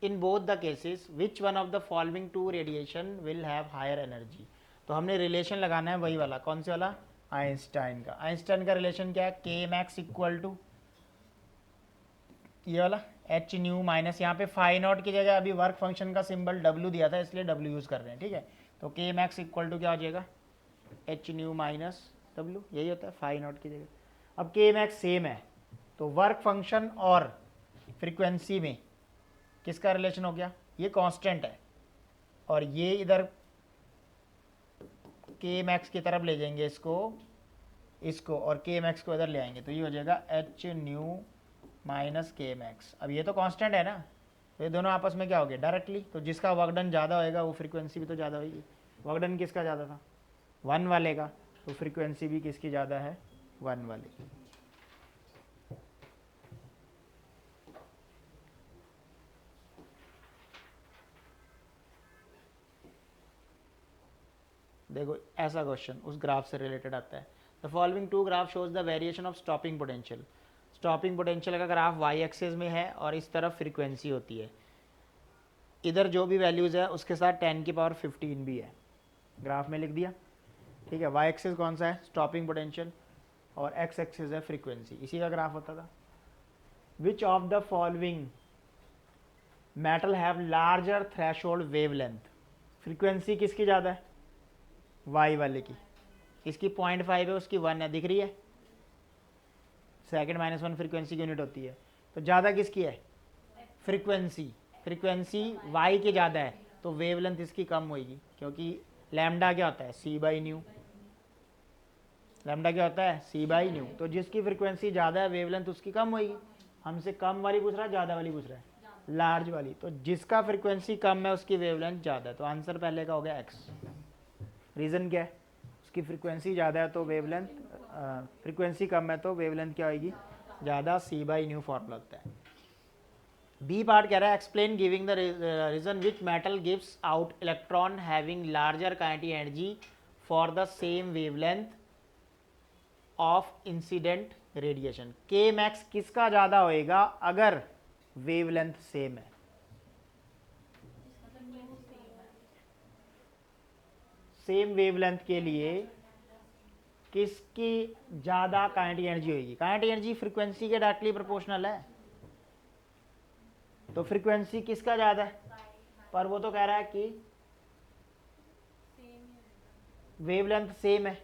In both the cases which one of the following two radiation will have higher energy. तो हमने रिलेशन लगाना है वही वाला, कौन से वाला, आइंस्टाइन का। आइंस्टाइन का रिलेशन क्या है, के मैक्स इक्वल टू ये वाला एच न्यू माइनस, यहाँ पे फाई नॉट की जगह अभी वर्क फंक्शन का सिंबल डब्ल्यू दिया था इसलिए डब्ल्यू यूज़ कर रहे हैं, ठीक है। तो के मैक्स इक्वल टू क्या हो जाएगा, एच न्यू माइनस डब्ल्यू, यही होता है फाई नॉट की जगह। अब के मैक्स सेम है, तो वर्क फंक्शन और फ्रीक्वेंसी में किसका रिलेशन हो गया, ये कांस्टेंट है, और ये इधर के मैक्स की तरफ ले जाएंगे इसको, और के मैक्स को इधर ले आएंगे, तो ये हो जाएगा एच न्यू माइनस के मैक्स। अब ये तो कांस्टेंट है ना, तो ये दोनों आपस में क्या हो गया डायरेक्टली, तो जिसका वर्क डन ज़्यादा होएगा वो फ्रीक्वेंसी भी तो ज़्यादा होगी। वर्क डन किसका ज़्यादा था, 1 वाले का, तो फ्रीक्वेंसी भी किसकी ज़्यादा है, 1 वाले की। देखो ऐसा क्वेश्चन उस ग्राफ से रिलेटेड आता है। The following two graph shows the variation of stopping potential. Stopping potential का ग्राफ वाई एक्सिस में है और इस तरफ फ्रीक्वेंसी होती है। इधर जो भी वैल्यूज़ है उसके साथ 10⁻15 भी है, ग्राफ में लिख दिया, ठीक है। वाई एक्सिस कौन सा है, स्टॉपिंग पोटेंशियल, और एक्स एक्सिस है फ्रीक्वेंसी, इसी का ग्राफ होता था। Which of the following metal have larger threshold wavelength. Frequency किसकी ज़्यादा है, वाई वाले की, इसकी 0.5 है, उसकी 1 है, दिख रही है, सेकंड -1 फ्रीक्वेंसी की यूनिट होती है, तो ज़्यादा किसकी है, फ्रीक्वेंसी। फ्रीक्वेंसी वाई के ज़्यादा है तो वेवलेंथ इसकी कम होगी, क्योंकि लैम्डा क्या होता है, c/न्यू। लैम्डा क्या होता है, c/न्यू। तो जिसकी फ्रीक्वेंसी ज़्यादा है वेवलेंथ उसकी कम होगी। हमसे कम वाली पूछ रहा है, ज़्यादा वाली पूछ रहा है, लार्ज वाली। तो जिसका फ्रीक्वेंसी कम है उसकी वेवलेंथ ज़्यादा है, तो आंसर पहले का हो गया एक्स। रीज़न क्या है, उसकी फ्रीक्वेंसी ज़्यादा है तो वेवलेंथ, फ्रीक्वेंसी कम है तो वेवलेंथ क्या होगी, ज़्यादा, c/न्यू फॉर्मूला होता है। बी पार्ट कह रहा है explain giving the reason which metal gives out electron having larger kinetic energy for the same wavelength of incident radiation. K max किसका ज़्यादा होएगा अगर वेवलेंथ सेम है, सेम वेवलेंथ के लिए किसकी ज़्यादा काइनेटिक एनर्जी होगी। काइनेटिक एनर्जी फ्रीक्वेंसी के डायरेक्टली प्रोपोर्शनल है, तो फ्रीक्वेंसी किसका ज़्यादा है, पर वो तो कह रहा है कि वेवलेंथ सेम है।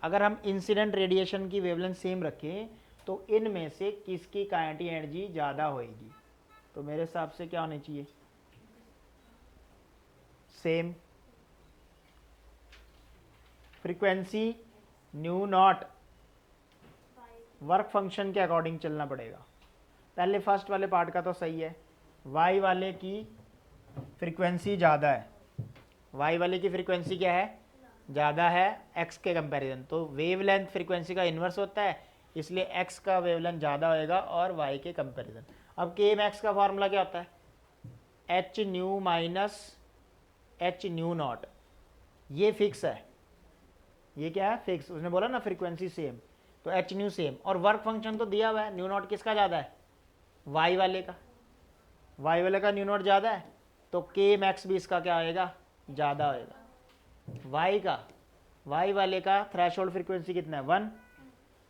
अगर हम इंसिडेंट रेडिएशन की वेवलेंथ सेम रखें तो इनमें से किसकी काइनेटिक एनर्जी ज़्यादा होएगी, तो मेरे हिसाब से क्या होनी चाहिए, same. Frequency new not, work function के अकॉर्डिंग चलना पड़ेगा। पहले फर्स्ट वाले पार्ट का तो सही है, वाई वाले की फ्रीक्वेंसी ज़्यादा है, वाई वाले की फ्रीक्वेंसी क्या है, ज़्यादा है एक्स के कंपैरिजन, तो वेवलेंथ फ्रीक्वेंसी का इन्वर्स होता है, इसलिए एक्स का वेवलेंथ ज़्यादा होएगा और वाई के कंपैरिजन। अब के मैक्स का फॉर्मूला क्या होता है, h nu minus H nu not, ये फिक्स है, ये क्या है, फिक्स। उसने बोला ना फ्रीक्वेंसी सेम, तो एच न्यू सेम, और वर्क फंक्शन तो दिया हुआ है, न्यू नॉट किसका ज़्यादा है, वाई वाले का, वाई वाले का न्यू नॉट ज़्यादा है, तो के मैक्स भी इसका क्या होएगा, ज़्यादा होएगा। वाई का, वाई वाले का थ्रेशोल्ड फ्रीक्वेंसी कितना है, 1,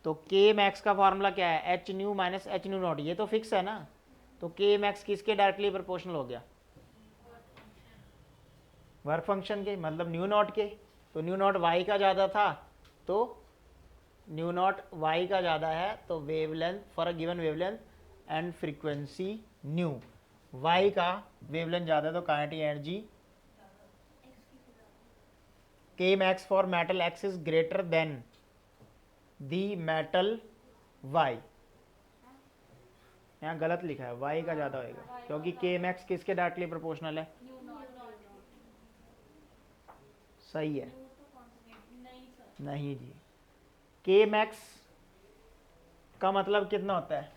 तो के मैक्स का फॉर्मूला क्या है, h nu minus H nu not, ये तो फिक्स है ना, तो के मैक्स किसके डायरेक्टली प्रोपोर्शनल हो गया, वर्क फंक्शन के, मतलब न्यू नॉट के। तो न्यू नॉट वाई का ज़्यादा था, तो न्यू नॉट वाई का ज़्यादा है, तो wavelength for a given wavelength and frequency nu, Y का वेवलेंथ ज़्यादा है तो kinetic energy K max for metal X is greater than the metal Y. यहाँ गलत लिखा है, वाई का ज़्यादा होएगा, क्योंकि के मैक्स किसके डायरेक्टली प्रोपोर्शनल है, सही है, नहीं जी, के मैक्स का मतलब कितना होता है,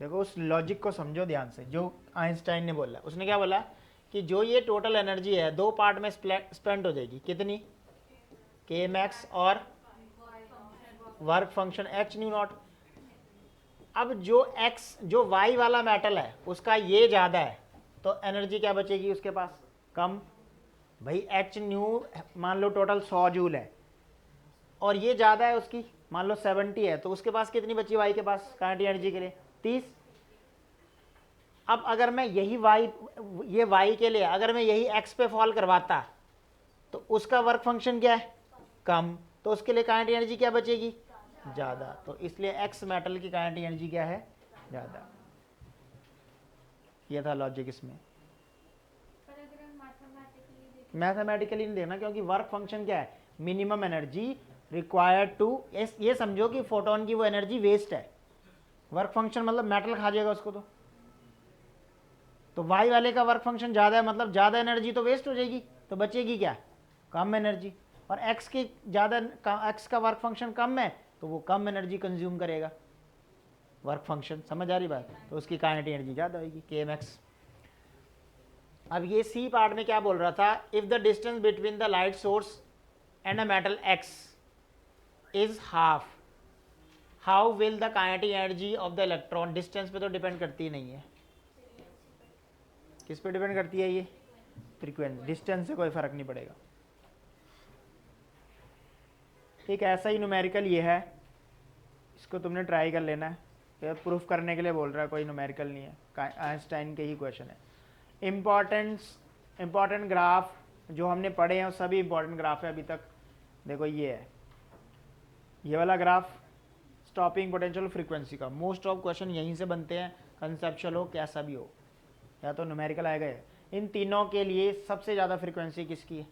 देखो उस लॉजिक को समझो ध्यान से, जो आइंस्टाइन ने बोला, उसने क्या बोला कि जो ये टोटल एनर्जी है दो पार्ट में स्पेंड हो जाएगी, कितनी, के मैक्स और work function H nu not. अब जो एक्स, जो वाई वाला मेटल है उसका ये ज़्यादा है, तो एनर्जी क्या बचेगी उसके पास, कम। भाई एच न्यू मान लो टोटल 100 जूल है और ये ज़्यादा है उसकी, मान लो 70 है, तो उसके पास कितनी बची वाई के पास काइनेटिक एनर्जी के लिए, 30। अब अगर मैं यही वाई, ये वाई के लिए अगर मैं यही एक्स पे फॉल करवाता तो उसका वर्क फंक्शन क्या है, कम, तो उसके लिए काइनेटिक एनर्जी क्या बचेगी, ज़्यादा। तो इसलिए एक्स मेटल की काइनेटिक एनर्जी क्या है, ज़्यादा। ये था लॉजिक इसमें। मैथमेटिकली नहीं देखना, क्योंकि वर्क फंक्शन क्या है, मिनिमम एनर्जी रिक्वायर्ड टू, ये समझो कि फोटोन की वो एनर्जी वेस्ट है, वर्क फंक्शन मतलब मेटल खा जाएगा उसको। तो वाई वाले का वर्क फंक्शन ज़्यादा है, मतलब ज़्यादा एनर्जी तो वेस्ट हो जाएगी, तो बचेगी क्या, कम एनर्जी। और एक्स के ज़्यादा, एक्स का वर्क फंक्शन कम है तो वो कम एनर्जी कंज्यूम करेगा वर्क फंक्शन। समझ आ रही बात? तो उसकी काइनेटिक एनर्जी ज़्यादा होगी, के एम एक्स। अब ये सी पार्ट में क्या बोल रहा था, if the distance between the light source and a metal X is half, how will the kinetic energy of the electron. Distance पे तो डिपेंड करती ही नहीं है, किस पे डिपेंड करती है ये, फ्रीक्वेंसी। डिस्टेंस से कोई फर्क नहीं पड़ेगा। एक ऐसा ही न्यूमेरिकल ये है, इसको तुमने ट्राई कर लेना है, ये प्रूफ करने के लिए बोल रहा है, कोई न्यूमेरिकल नहीं है, आइंस्टाइन के ही क्वेश्चन है। इम्पॉर्टेंट ग्राफ जो हमने पढ़े हैं सभी इम्पॉर्टेंट ग्राफ है अभी तक। देखो ये है, ये वाला ग्राफ स्टॉपिंग पोटेंशियल फ्रीक्वेंसी का। मोस्ट ऑफ क्वेश्चन यहीं से बनते हैं, कंसेप्चुअल हो कैसा भी हो, या तो न्यूमेरिकल आएगा। इन तीनों के लिए सबसे ज़्यादा फ्रीक्वेंसी किसकी है,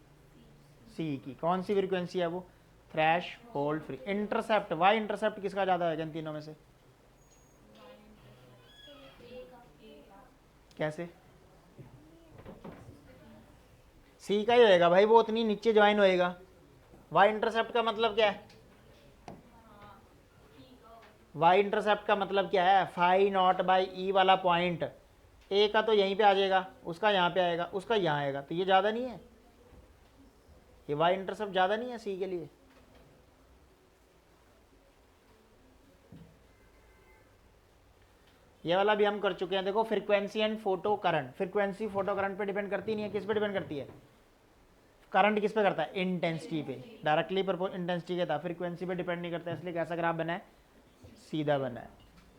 सी की। कौन सी फ्रीक्वेंसी है वो, threshold free. Intercept, y intercept किसका ज़्यादा है इन तीनों में से, कैसे, सी का ही होएगा भाई, वो उतनी नीचे ज्वाइन होएगा। वाई इंटरसेप्ट का मतलब क्या है, वाई इंटरसेप्ट का मतलब क्या है, फाई नॉट बाई ई वाला पॉइंट, ए का तो यहीं पे आ जाएगा, उसका यहाँ पे आएगा, उसका यहाँ आएगा, तो ये ज़्यादा नहीं है, ये वाई इंटरसेप्ट ज़्यादा नहीं है सी के लिए। ये वाला भी हम कर चुके हैं। देखो frequency and photo current, frequency photo current पे डिपेंड करती नहीं है, किस पे डिपेंड करती है, करंट किस पे करता है, इंटेंसिटी पे, डायरेक्टली इंटेंसिटी के था, फ्रीक्वेंसी पे डिपेंड नहीं करता, इसलिए कैसा ग्राफ बना है, सीधा बना है।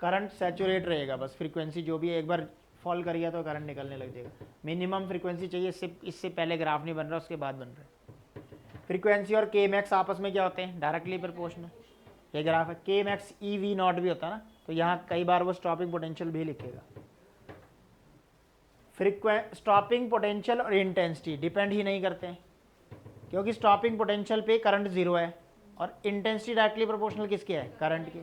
करंट सैचुरेट रहेगा बस, फ्रीक्वेंसी जो भी है एक बार फॉल कर गया तो करंट निकलने लग जाएगा। मिनिमम फ्रीक्वेंसी चाहिए, इससे पहले ग्राफ नहीं बन रहा, उसके बाद बन रहा है। फ्रीक्वेंसी और के मैक्स आपस में क्या होते हैं, डायरेक्टली प्रोपोर्शनल। ये ग्राफ है, K max E V not भी होता है ना, तो यहाँ कई बार वो स्टॉपिंग पोटेंशियल भी लिखेगा। स्टॉपिंग पोटेंशियल और इंटेंसिटी डिपेंड ही नहीं करते हैं, क्योंकि स्टॉपिंग पोटेंशियल पे करंट जीरो है और इंटेंसिटी डायरेक्टली प्रोपोर्शनल किसके है, करंट के,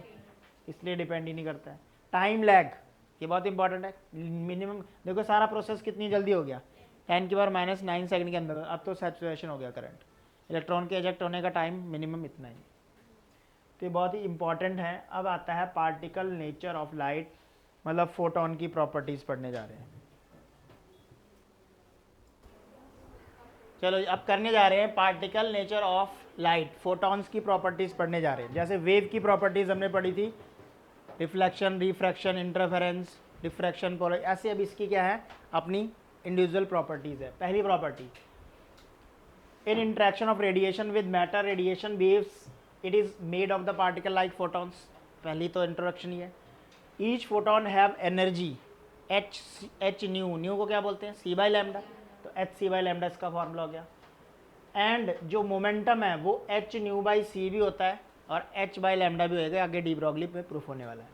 इसलिए डिपेंड ही नहीं करता है। टाइम लैग ये बहुत इंपॉर्टेंट है। मिनिमम देखो सारा प्रोसेस कितनी जल्दी हो गया, 10⁻⁹ सेकंड के अंदर, अब तो सैचुरेशन हो गया करंट। इलेक्ट्रॉन के एजेक्ट होने का टाइम मिनिमम इतना ही, तो ये बहुत ही इंपॉर्टेंट है। अब आता है पार्टिकल नेचर ऑफ लाइट, मतलब फोटोन की प्रॉपर्टीज़ पढ़ने जा रहे हैं। चलो अब करने जा रहे हैं particle nature of light, photons की प्रॉपर्टीज़ पढ़ने जा रहे हैं। जैसे वेव की प्रॉपर्टीज़ हमने पढ़ी थी, reflection, refraction, interference, diffraction, polar, ऐसे अब इसकी क्या है, अपनी इंडिविजुअल प्रॉपर्टीज़ है। पहली property, in interaction of radiation with matter, radiation waves, it is made of the particle like photons. पहली तो इंट्रोडक्शन ही है। Each photon have energy H new, new को क्या बोलते हैं, सी बाई लैम्डा, तो एच सी बाई लैम्डा इसका formula हो गया। एंड जो मोमेंटम है वो एच न्यू बाई सी भी होता है और एच बाई लैम्डा भी होएगा, आगे डी ब्रॉगली पे प्रूफ होने वाला है।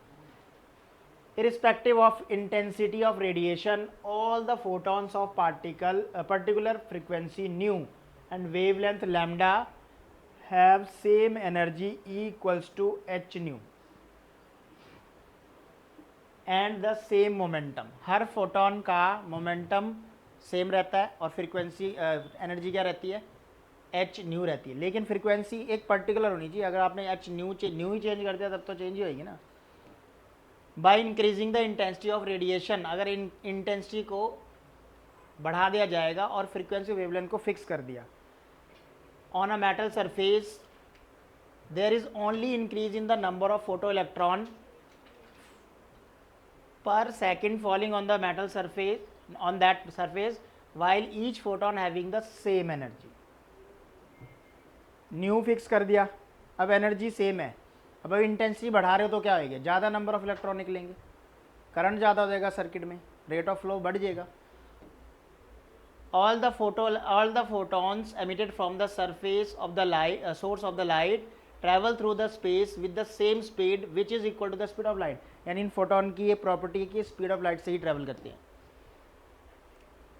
Irrespective of intensity of radiation, all the photons of particular frequency nu and wavelength lambda have same energy equals to h nu and the same momentum। Her photon का momentum same रहता है और frequency energy क्या रहती है, h new रहती है। लेकिन फ्रीक्वेंसी एक पर्टिकुलर होनी चाहिए, अगर आपने एच न्यू ही चेंज कर दिया तब तो चेंज ही होगी ना। Bye increasing the intensity of radiation, अगर इंटेंसिटी को बढ़ा दिया जाएगा और फ्रीक्वेंसी वेवलेंथ को फिक्स कर दिया। On a metal surface there is only increase in the number of photo electron per second falling on the metal surface, on that surface, while each photon having the same energy। New fix कर दिया, अब energy same है, अब intensity बढ़ा रहे हो तो क्या होएगा, ज़्यादा नंबर ऑफ इलेक्ट्रॉन निकलेंगे, करंट ज़्यादा हो जाएगा सर्किट में, रेट ऑफ फ्लो बढ़ जाएगा। all the photons emitted from the surface of the light source of the light travel through the space with the same speed which is equal to the speed of light। यानी इन photon की ये property है कि speed of light से ही travel करते हैं।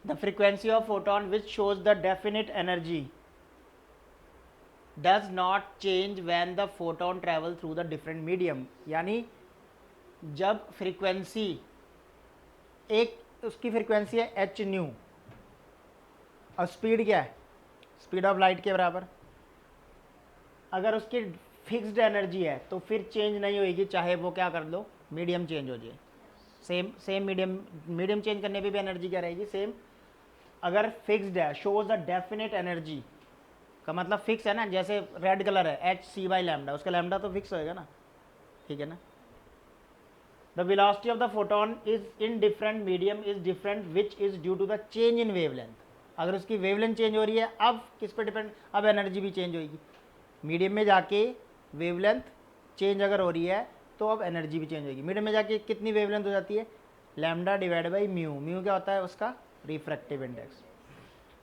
The frequency of photon which shows the definite energy does not change when the photon travel through the different medium. यानी जब फ्रीक्वेंसी एक उसकी फ्रीक्वेंसी है एच न्यू और स्पीड क्या है, स्पीड ऑफ लाइट के बराबर, अगर उसकी फिक्स्ड एनर्जी है तो फिर चेंज नहीं होगी, चाहे वो क्या कर लो, मीडियम चेंज हो जाए, सेम मीडियम चेंज करने पे भी एनर्जी क्या रहेगी, सेम। अगर फिक्स्ड है, शोज अ डेफिनेट एनर्जी का मतलब फिक्स है ना, जैसे रेड कलर है एच सी बाई लैम्डा, उसका लैम्डा तो फिक्स होएगा ना, ठीक है ना। The velocity of the photon is in different medium is different which is due to the change in wavelength. अगर उसकी वेवलेंथ चेंज हो रही है, अब किस पे डिपेंड, अब एनर्जी भी चेंज होगी, मीडियम में जाके वेवलेंथ चेंज अगर हो रही है तो अब एनर्जी भी चेंज होगी। मीडियम में जाके कितनी वेवलेंथ हो जाती है, lambda divide by mu, mu क्या होता है उसका refractive index.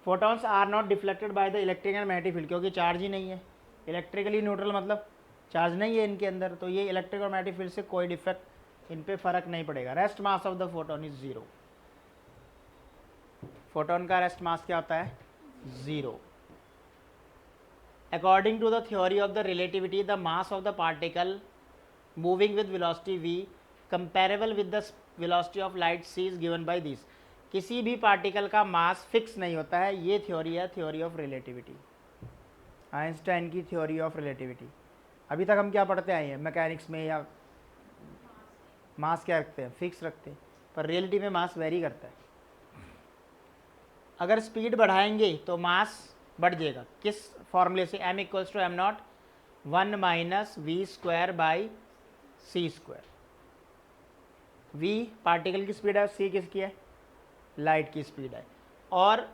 Photons are not deflected by the electric and magnetic field, क्योंकि चार्ज ही नहीं है, इलेक्ट्रिकली न्यूट्रल मतलब चार्ज नहीं है इनके अंदर, तो ये इलेक्ट्रिक और मैग्नेटिक फील्ड से कोई डिफेक्ट इन पे फर्क नहीं पड़ेगा। Rest mass of the photon is zero, photon का रेस्ट मास क्या होता है, zero. According to the theory of the relativity the mass of the particle moving with velocity v comparable with the velocity of light c is given by this. किसी भी particle का mass fix नहीं होता है, ये theory है theory of relativity, Einstein की theory of relativity. अभी तक हम क्या पढ़ते आए हैं मैकेनिक्स में, या मास क्या रखते हैं, फिक्स रखते हैं, पर रियलिटी में मास वेरी करता है। अगर स्पीड बढ़ाएंगे तो मास बढ़ जाएगा, किस फॉर्मूले से, m equals to m naught 1 minus v square by c square. v particle की स्पीड है, c किसकी है, लाइट की स्पीड है। और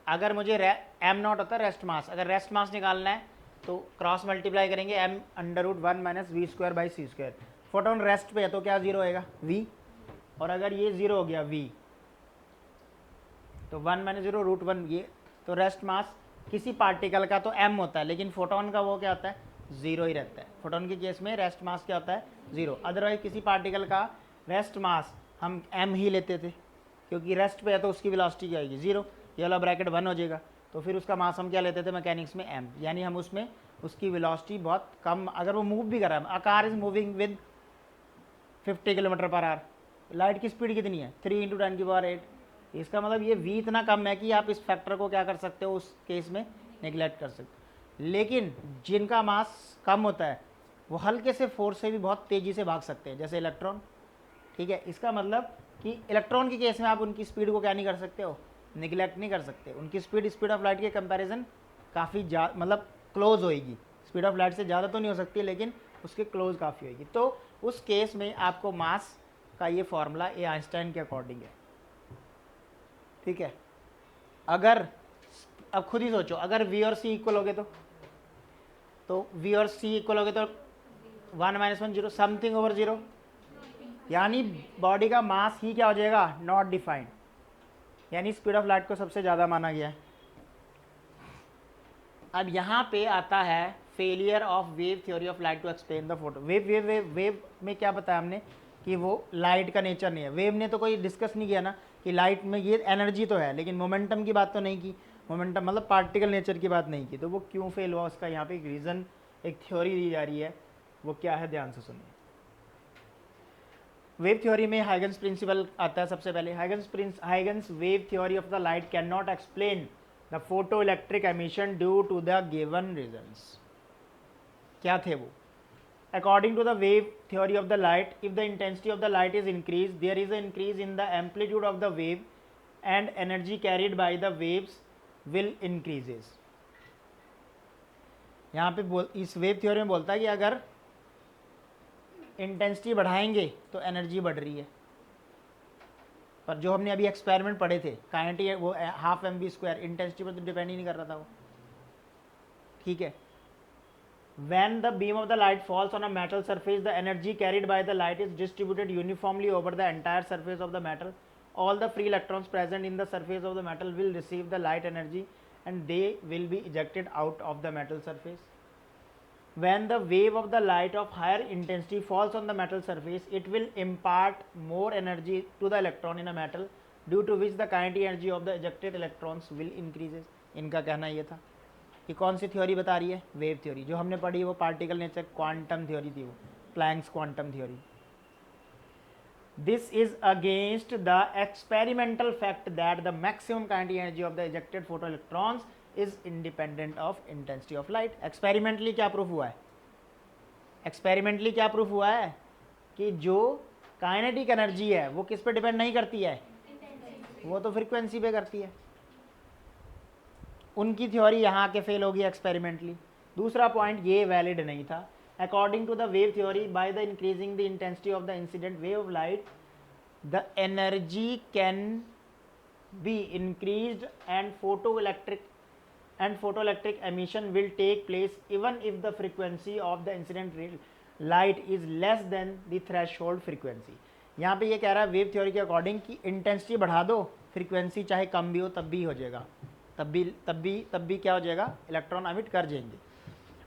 अगर मुझे एम नॉट होता है रेस्ट मास, अगर रेस्ट मास निकालना है तो क्रॉस मल्टीप्लाई करेंगे m under root 1 minus v square by c square. Photon rest पे है तो क्या जीरो होएगा, v, और अगर ये जीरो हो गया v तो 1 माइनस जीरो रूट 1, ये तो रेस्ट मास किसी पार्टिकल का तो m होता है, लेकिन फोटोन का वो क्या होता है, जीरो ही रहता है। फोटोन के केस में रेस्ट मास क्या होता है, जीरो। अदरवाइज किसी पार्टिकल का रेस्ट मास हम m ही लेते थे, क्योंकि रेस्ट पे है तो उसकी वेलोसिटी क्या आएगी, जीरो, ये वाला ब्रैकेट 1 हो जाएगा, तो फिर उसका मास हम क्या लेते थे मैकेनिक्स में, m, यानी हम उसमें उसकी वेलोसिटी बहुत कम, अगर वो मूव भी कर रहा है, a car is moving with 50 kilometre per hour, light की स्पीड कितनी है 3 × 10⁸, इसका मतलब ये v इतना कम है कि आप इस फैक्टर को क्या कर सकते हो, उस केस में नेग्लेक्ट कर सकते हो। लेकिन जिनका मास कम होता है वो हल्के से फोर्स से भी बहुत तेज़ी से भाग सकते हैं, जैसे इलेक्ट्रॉन, ठीक है। इसका मतलब कि इलेक्ट्रॉन के केस में आप उनकी स्पीड को क्या नहीं कर सकते हो, निगलेक्ट नहीं कर सकते। उनकी स्पीड ऑफ लाइट के कंपैरिजन काफ़ी मतलब क्लोज होएगी, स्पीड ऑफ लाइट से ज़्यादा तो नहीं हो सकती, लेकिन उसके क्लोज काफ़ी होएगी। तो उस केस में आपको मास का ये फॉर्मूला ये आइंस्टाइन के अकॉर्डिंग है, ठीक है। अगर अब खुद ही सोचो, अगर v और c इक्वल हो गए तो v और c इक्वल हो गए तो 1 minus 1 zero, something over zero, यानी बॉडी का मास ही क्या हो जाएगा, नॉट डिफाइंड, यानी स्पीड ऑफ लाइट को सबसे ज़्यादा माना गया है। अब यहाँ पे आता है failure of wave theory of light to explain the photo. Wave में क्या बताया हमने कि वो लाइट का नेचर नहीं है। वेव ने तो कोई डिस्कस नहीं किया ना कि लाइट में ये एनर्जी तो है, लेकिन मोमेंटम की बात तो नहीं की, मोमेंटम मतलब पार्टिकल नेचर की बात नहीं की, तो वो क्यों फेल हुआ उसका यहाँ पे एक रीज़न, एक थ्योरी दी जा रही है, वो क्या है ध्यान से सुनिए। वेव थ्योरी में हाइगन्स प्रिंसिपल आता है सबसे पहले। Huygens wave theory of the light can not explain the photo electric emission due to the given reasons. क्या थे वो, according to the wave theory of the light, if the intensity of the light is increased, there is an increase in the amplitude of the wave and energy carried by the waves will increases। यहाँ पे इस wave theory में बोलता है कि अगर intensity बढ़ाएंगे तो एनर्जी बढ़ रही है, पर जो हमने अभी एक्सपेरिमेंट पढ़े थे काइनेटिक, वो हाफ mv², इंटेंसिटी पर तो डिपेंड ही नहीं कर रहा था वो, ठीक है। When the beam of the light falls on a metal surface, the energy carried by the light is distributed uniformly over the entire surface of the metal. All the free electrons present in the surface of the metal will receive the light energy and they will be ejected out of the metal surface. When the wave of the light of higher intensity falls on the metal surface, it will impart more energy to the electron in a metal, due to which the kinetic energy of the ejected electrons will increases। इनका कहना ये था कि कौन सी theory बता रही है, wave theory. जो हमने पढ़ी वो पार्टिकल नेचर क्वांटम थ्योरी थी, वो Planck's quantum theory. This is against the experimental fact that the maximum kinetic energy of the ejected photoelectrons is independent of intensity of light. Experimentally क्या proof हुआ है? Experimentally क्या proof हुआ है कि जो काइनेटिक एनर्जी है वो किस पे डिपेंड नहीं करती है, वो तो फ्रीक्वेंसी पे करती है। उनकी थ्योरी यहाँ के फेल होगी एक्सपेरिमेंटली। दूसरा पॉइंट ये वैलिड नहीं था। According to the wave theory, by the increasing the intensity of the incident wave of light, the energy can be increased and photoelectric emission will take place even if the frequency of the incident light is less than the threshold frequency। यहाँ पे ये कह रहा है wave theory के according कि intensity बढ़ा दो, फ्रीक्वेंसी चाहे कम भी हो तब भी हो जाएगा, तब भी क्या हो जाएगा, इलेक्ट्रॉन एमिट कर जाएंगे।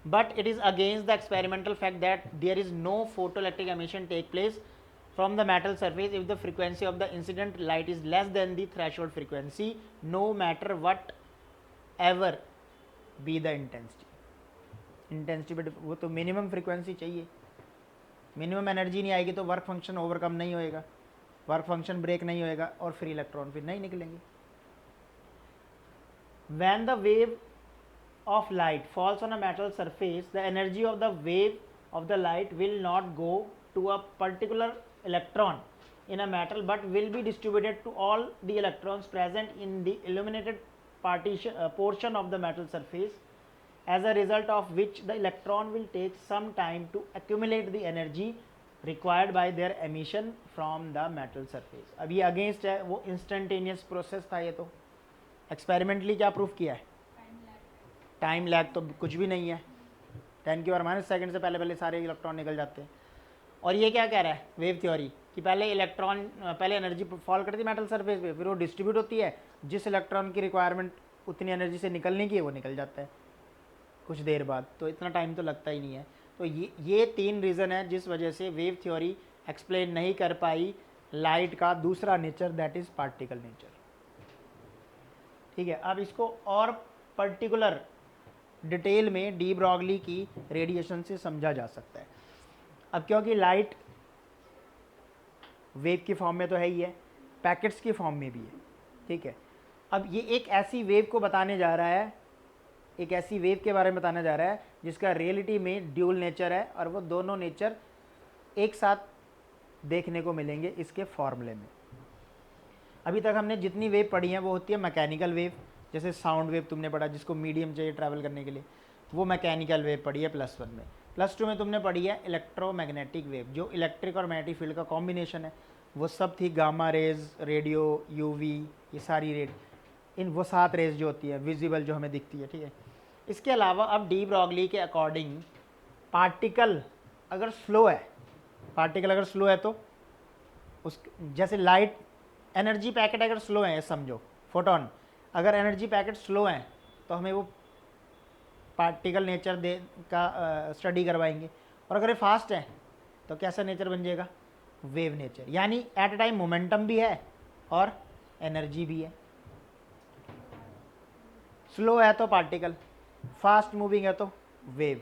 But it is against the experimental fact that there is no photoelectric emission take place from the metal surface if the frequency of the incident light is less than the threshold frequency, no matter what ever be the intensity but वो तो minimum frequency चाहिए, minimum energy नहीं आएगी तो work function overcome नहीं होएगा, work function break नहीं होएगा और फ्री इलेक्ट्रॉन फिर नहीं निकलेंगे। When the wave of light falls on a metal surface, the energy of the wave of the light will not go to a particular electron in a metal but will be distributed to all the electrons present in the illuminated portion of the metal surface, as a result of which the electron will take some time to accumulate the energy required by their emission from the metal surface। अब ये against है, वो instantaneous process था। ये तो experimentally क्या proof किया है, टाइम लैग तो कुछ भी नहीं है, 10 की पावर माइनस सेकेंड से पहले सारे इलेक्ट्रॉन निकल जाते हैं। और ये क्या कह रहा है वेव थ्योरी कि पहले एनर्जी फॉल करती है मेटल सरफेस पे, फिर वो डिस्ट्रीब्यूट होती है, जिस इलेक्ट्रॉन की रिक्वायरमेंट उतनी एनर्जी से निकलने की है वो निकल जाता है कुछ देर बाद, तो इतना टाइम तो लगता ही नहीं है। तो ये 3 रीज़न है जिस वजह से वेव थ्योरी एक्सप्लेन नहीं कर पाई लाइट का दूसरा nature, that is particle nature. ठीक है, अब इसको और पर्टिकुलर डिटेल में डी ब्रॉगली की रेडिएशन से समझा जा सकता है। अब क्योंकि लाइट वेव की फॉर्म में तो है ही है, पैकेट्स की फॉर्म में भी है। ठीक है, अब ये एक ऐसी वेव को बताने जा रहा है, एक ऐसी वेव के बारे में बताने जा रहा है जिसका रियलिटी में ड्यूल नेचर है और वो दोनों नेचर एक साथ देखने को मिलेंगे इसके फॉर्मूले में। अभी तक हमने जितनी वेव पढ़ी हैं वो होती है मैकेनिकल वेव, जैसे साउंड वेव तुमने पढ़ा जिसको मीडियम चाहिए ट्रैवल करने के लिए, वो मैकेनिकल वेव पढ़ी है +1 में। +2 में तुमने पढ़ी है इलेक्ट्रोमैग्नेटिक वेव, जो इलेक्ट्रिक और मैग्नेटिक फील्ड का कॉम्बिनेशन है, वो सब थी गामा रेज, रेडियो, यूवी, ये सारी रेड, वो 7 रेज जो होती है विजिबल जो हमें दिखती है। ठीक है, इसके अलावा अब डी ब्रॉगली के अकॉर्डिंग पार्टिकल अगर स्लो है तो उस जैसे लाइट एनर्जी पैकेट अगर स्लो है, समझो फोटोन, अगर एनर्जी पैकेट स्लो हैं तो हमें वो पार्टिकल नेचर का स्टडी करवाएंगे, और अगर ये फास्ट है तो कैसा नेचर बन जाएगा, वेव नेचर, यानी एट अ टाइम मोमेंटम भी है और एनर्जी भी है। स्लो है तो पार्टिकल, फास्ट मूविंग है तो वेव।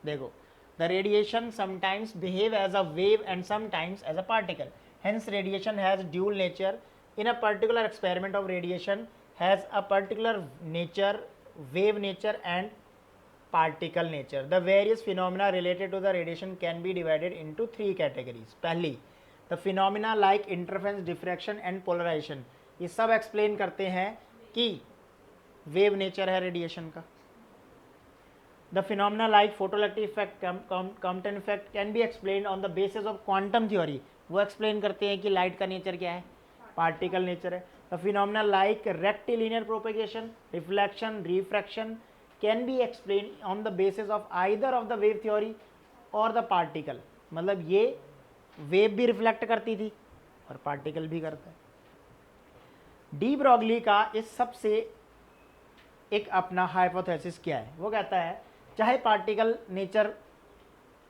देखो, the radiation sometimes behave as a wave and sometimes as a particle, hence radiation has dual nature. In a particular experiment of radiation has a particular nature, wave nature and particle nature. The various phenomena related to the radiation can be divided into 3 categories. पहली, the phenomena like interference, diffraction and polarization, ये सब explain करते हैं कि wave nature है radiation का। The phenomena like photoelectric effect, Compton effect can be explained on the basis of quantum theory, वो explain करते हैं कि लाइट का नेचर क्या है, पार्टिकल नेचर है। The phenomena like rectilinear propagation, reflection, refraction can be explained on the basis of either of the wave theory or the particle, मतलब ये वेव भी रिफ्लेक्ट करती थी और पार्टिकल भी करता है। डी ब्रॉगली का इस सबसे एक अपना हाइपोथेसिस क्या है, वो कहता है चाहे पार्टिकल नेचर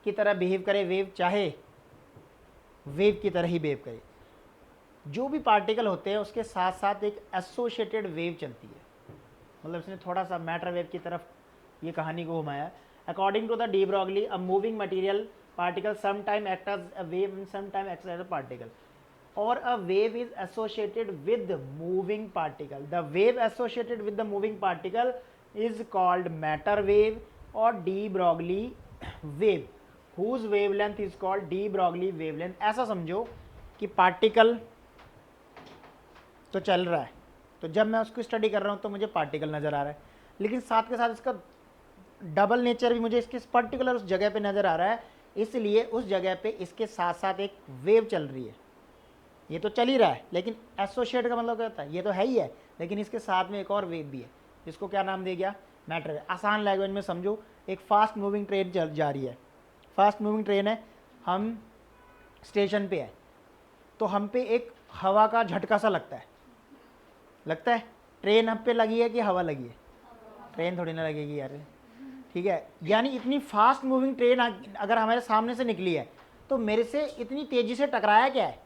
की तरह बिहेव करे वेव, चाहे वेव की तरह ही बिहेव करे, जो भी पार्टिकल होते हैं उसके साथ साथ एक एसोसिएटेड वेव चलती है। मतलब इसने थोड़ा सा मैटर वेव की तरफ ये कहानी को घुमाया। According to the de Broglie, a moving material particle some time act as a wave and some time act as a particle. or a wave is associated with moving particle. The wave associated with the moving particle is called matter wave or de Broglie wave, whose wavelength is called de Broglie wavelength. ऐसा समझो कि particle तो चल रहा है, तो जब मैं उसको स्टडी कर रहा हूँ तो मुझे पार्टिकल नज़र आ रहा है, लेकिन साथ के साथ इसका डबल नेचर भी मुझे इसके पर्टिकुलर उस जगह पे नज़र आ रहा है, इसलिए उस जगह पे इसके साथ साथ एक वेव चल रही है। ये तो चल ही रहा है, लेकिन एसोसिएट का मतलब क्या होता है, ये तो है ही है, लेकिन इसके साथ में एक और वेव भी है, जिसको क्या नाम दे गया, मैटर वेव। आसान लैंग्वेज में समझो, एक फास्ट मूविंग ट्रेन चल जा रही है, फास्ट मूविंग ट्रेन है, हम स्टेशन पे है, तो हम पे एक हवा का झटका सा लगता है ट्रेन हम पे लगी है कि हवा लगी है, ट्रेन थोड़ी ना लगेगी यार, ठीक है। यानी इतनी फास्ट मूविंग ट्रेन अगर हमारे सामने से निकली है तो मेरे से इतनी तेजी से टकराया क्या है,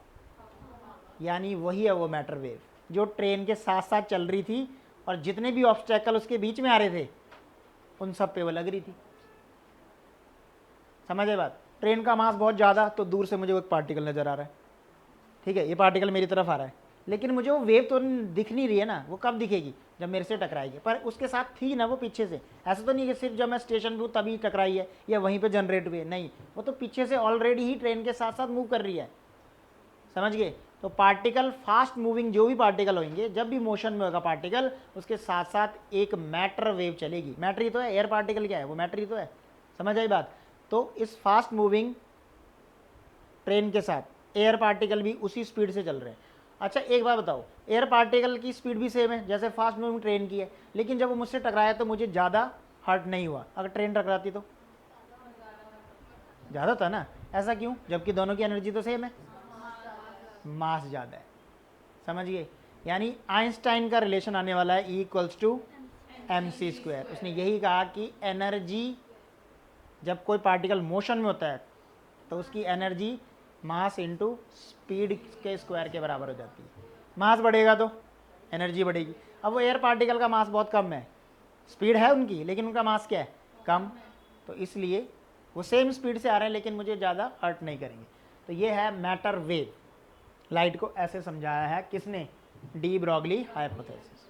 यानी वही है वो मैटर वेव जो ट्रेन के साथ साथ चल रही थी, और जितने भी ऑब्स्टेकल उसके बीच में आ रहे थे उन सब पे वो लग रही थी। समझे बात? ट्रेन का मास बहुत ज़्यादा, तो दूर से मुझे वो एक पार्टिकल नज़र आ रहा है, ठीक है, ये पार्टिकल मेरी तरफ आ रहा है, लेकिन मुझे वो वेव तो दिख नहीं रही है ना, वो कब दिखेगी, जब मेरे से टकराएगी, पर उसके साथ थी ना वो पीछे से। ऐसा तो नहीं कि सिर्फ जब मैं स्टेशन पे हूँ तभी टकराई है या वहीं पे जनरेट हुई है, नहीं, वो तो पीछे से ऑलरेडी ही ट्रेन के साथ साथ मूव कर रही है। समझ गए? तो पार्टिकल, फास्ट मूविंग जो भी पार्टिकल होंगे, जब भी मोशन में होगा पार्टिकल, उसके साथ साथ एक मैटर वेव चलेगी। मैटर ही तो है, एयर पार्टिकल क्या है, वो मैटर ही तो है। समझ आई बात? तो इस फास्ट मूविंग ट्रेन के साथ एयर पार्टिकल भी उसी स्पीड से चल रहे हैं। अच्छा एक बात बताओ, एयर पार्टिकल की स्पीड भी सेम है जैसे फास्ट मूविंग ट्रेन की है, लेकिन जब वो मुझसे टकराया तो मुझे ज़्यादा हर्ट नहीं हुआ, अगर ट्रेन टकराती तो ज़्यादा था ना। ऐसा क्यों, जबकि दोनों की एनर्जी तो सेम है, मास ज़्यादा है। समझ गए? यानी आइंस्टाइन का रिलेशन आने वाला है E = mc²। उसने यही कहा कि एनर्जी, जब कोई पार्टिकल मोशन में होता है तो उसकी एनर्जी मास इंटू स्पीड के स्क्वायर के बराबर हो जाती है। मास बढ़ेगा तो एनर्जी बढ़ेगी। अब वो एयर पार्टिकल का मास बहुत कम है, स्पीड है उनकी, लेकिन उनका मास क्या है, कम, तो इसलिए वो सेम स्पीड से आ रहे हैं लेकिन मुझे ज़्यादा हर्ट नहीं करेंगे। तो ये है मैटर वेव। लाइट को ऐसे समझाया है किसने, डी ब्रॉगली हाइपोथेसिस।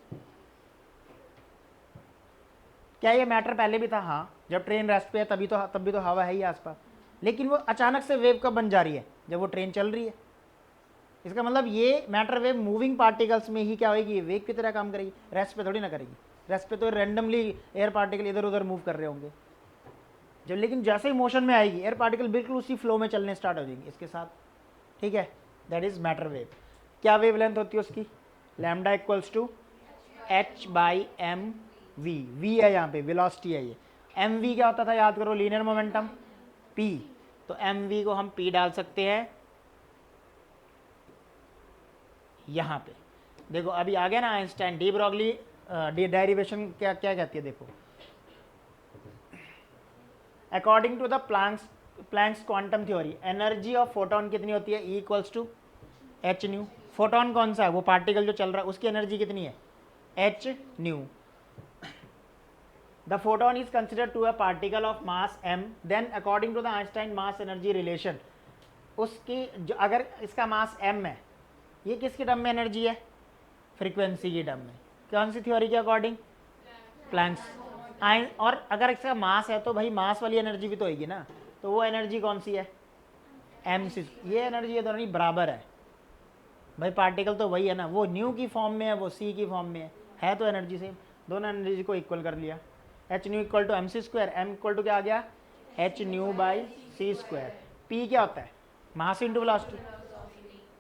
क्या ये मैटर पहले भी था? हाँ, जब ट्रेन रेस्ट पे है तब भी तो हवा है ही आसपास, लेकिन वो अचानक से वेव कब बन जा रही है, जब वो ट्रेन चल रही है। इसका मतलब ये मैटर वेव मूविंग पार्टिकल्स में ही क्या होगी, वेव की तरह काम करेगी, रेस्ट पे थोड़ी ना करेगी। रेस्ट पे तो रैंडमली एयर पार्टिकल इधर उधर मूव कर रहे होंगे जब, लेकिन जैसे ही मोशन में आएगी एयर पार्टिकल बिल्कुल उसी फ्लो में चलने स्टार्ट हो जाएंगे इसके साथ, ठीक है। That is matter wave. क्या वेव लेंथ होती है उसकी, लैम्डा = h/mv। v है यहाँ पे, वेलोसिटी है ये। mv क्या होता था याद करो, लीनियर मोमेंटम p, तो mv को हम p डाल सकते हैं यहाँ पे। देखो अभी आ गया ना आइंस्टाइन डी ब्रॉगली डेरिवेशन क्या क्या कहती है, देखो according to the Planck's quantum theory, energy of photon कितनी होती है, E = h/nu। फोटोन कौन सा है, वो पार्टिकल जो चल रहा है, उसकी एनर्जी कितनी है, h/nu। The photon is considered to a particle of mass m, then according to the Einstein mass energy relation, उसकी जो अगर इसका मास m है, ये किसके टर्म में एनर्जी है, फ्रीक्वेंसी की टर्म में। कौन सी थ्योरी के अकॉर्डिंग, प्लैंक्स। और अगर इसका मास है तो भाई मास वाली एनर्जी भी तो होगी ना, तो वो एनर्जी कौन सी है, mc। ये एनर्जी ये दोनों नहीं है भाई, पार्टिकल तो वही है ना, वो न्यू की फॉर्म में है, वो c की फॉर्म में है तो एनर्जी सेम, दोनों एनर्जी को इक्वल कर लिया। h/nu = mc², m = क्या आ गया, h/nu/c²। p क्या होता है, मास इंटू वेलोसिटी,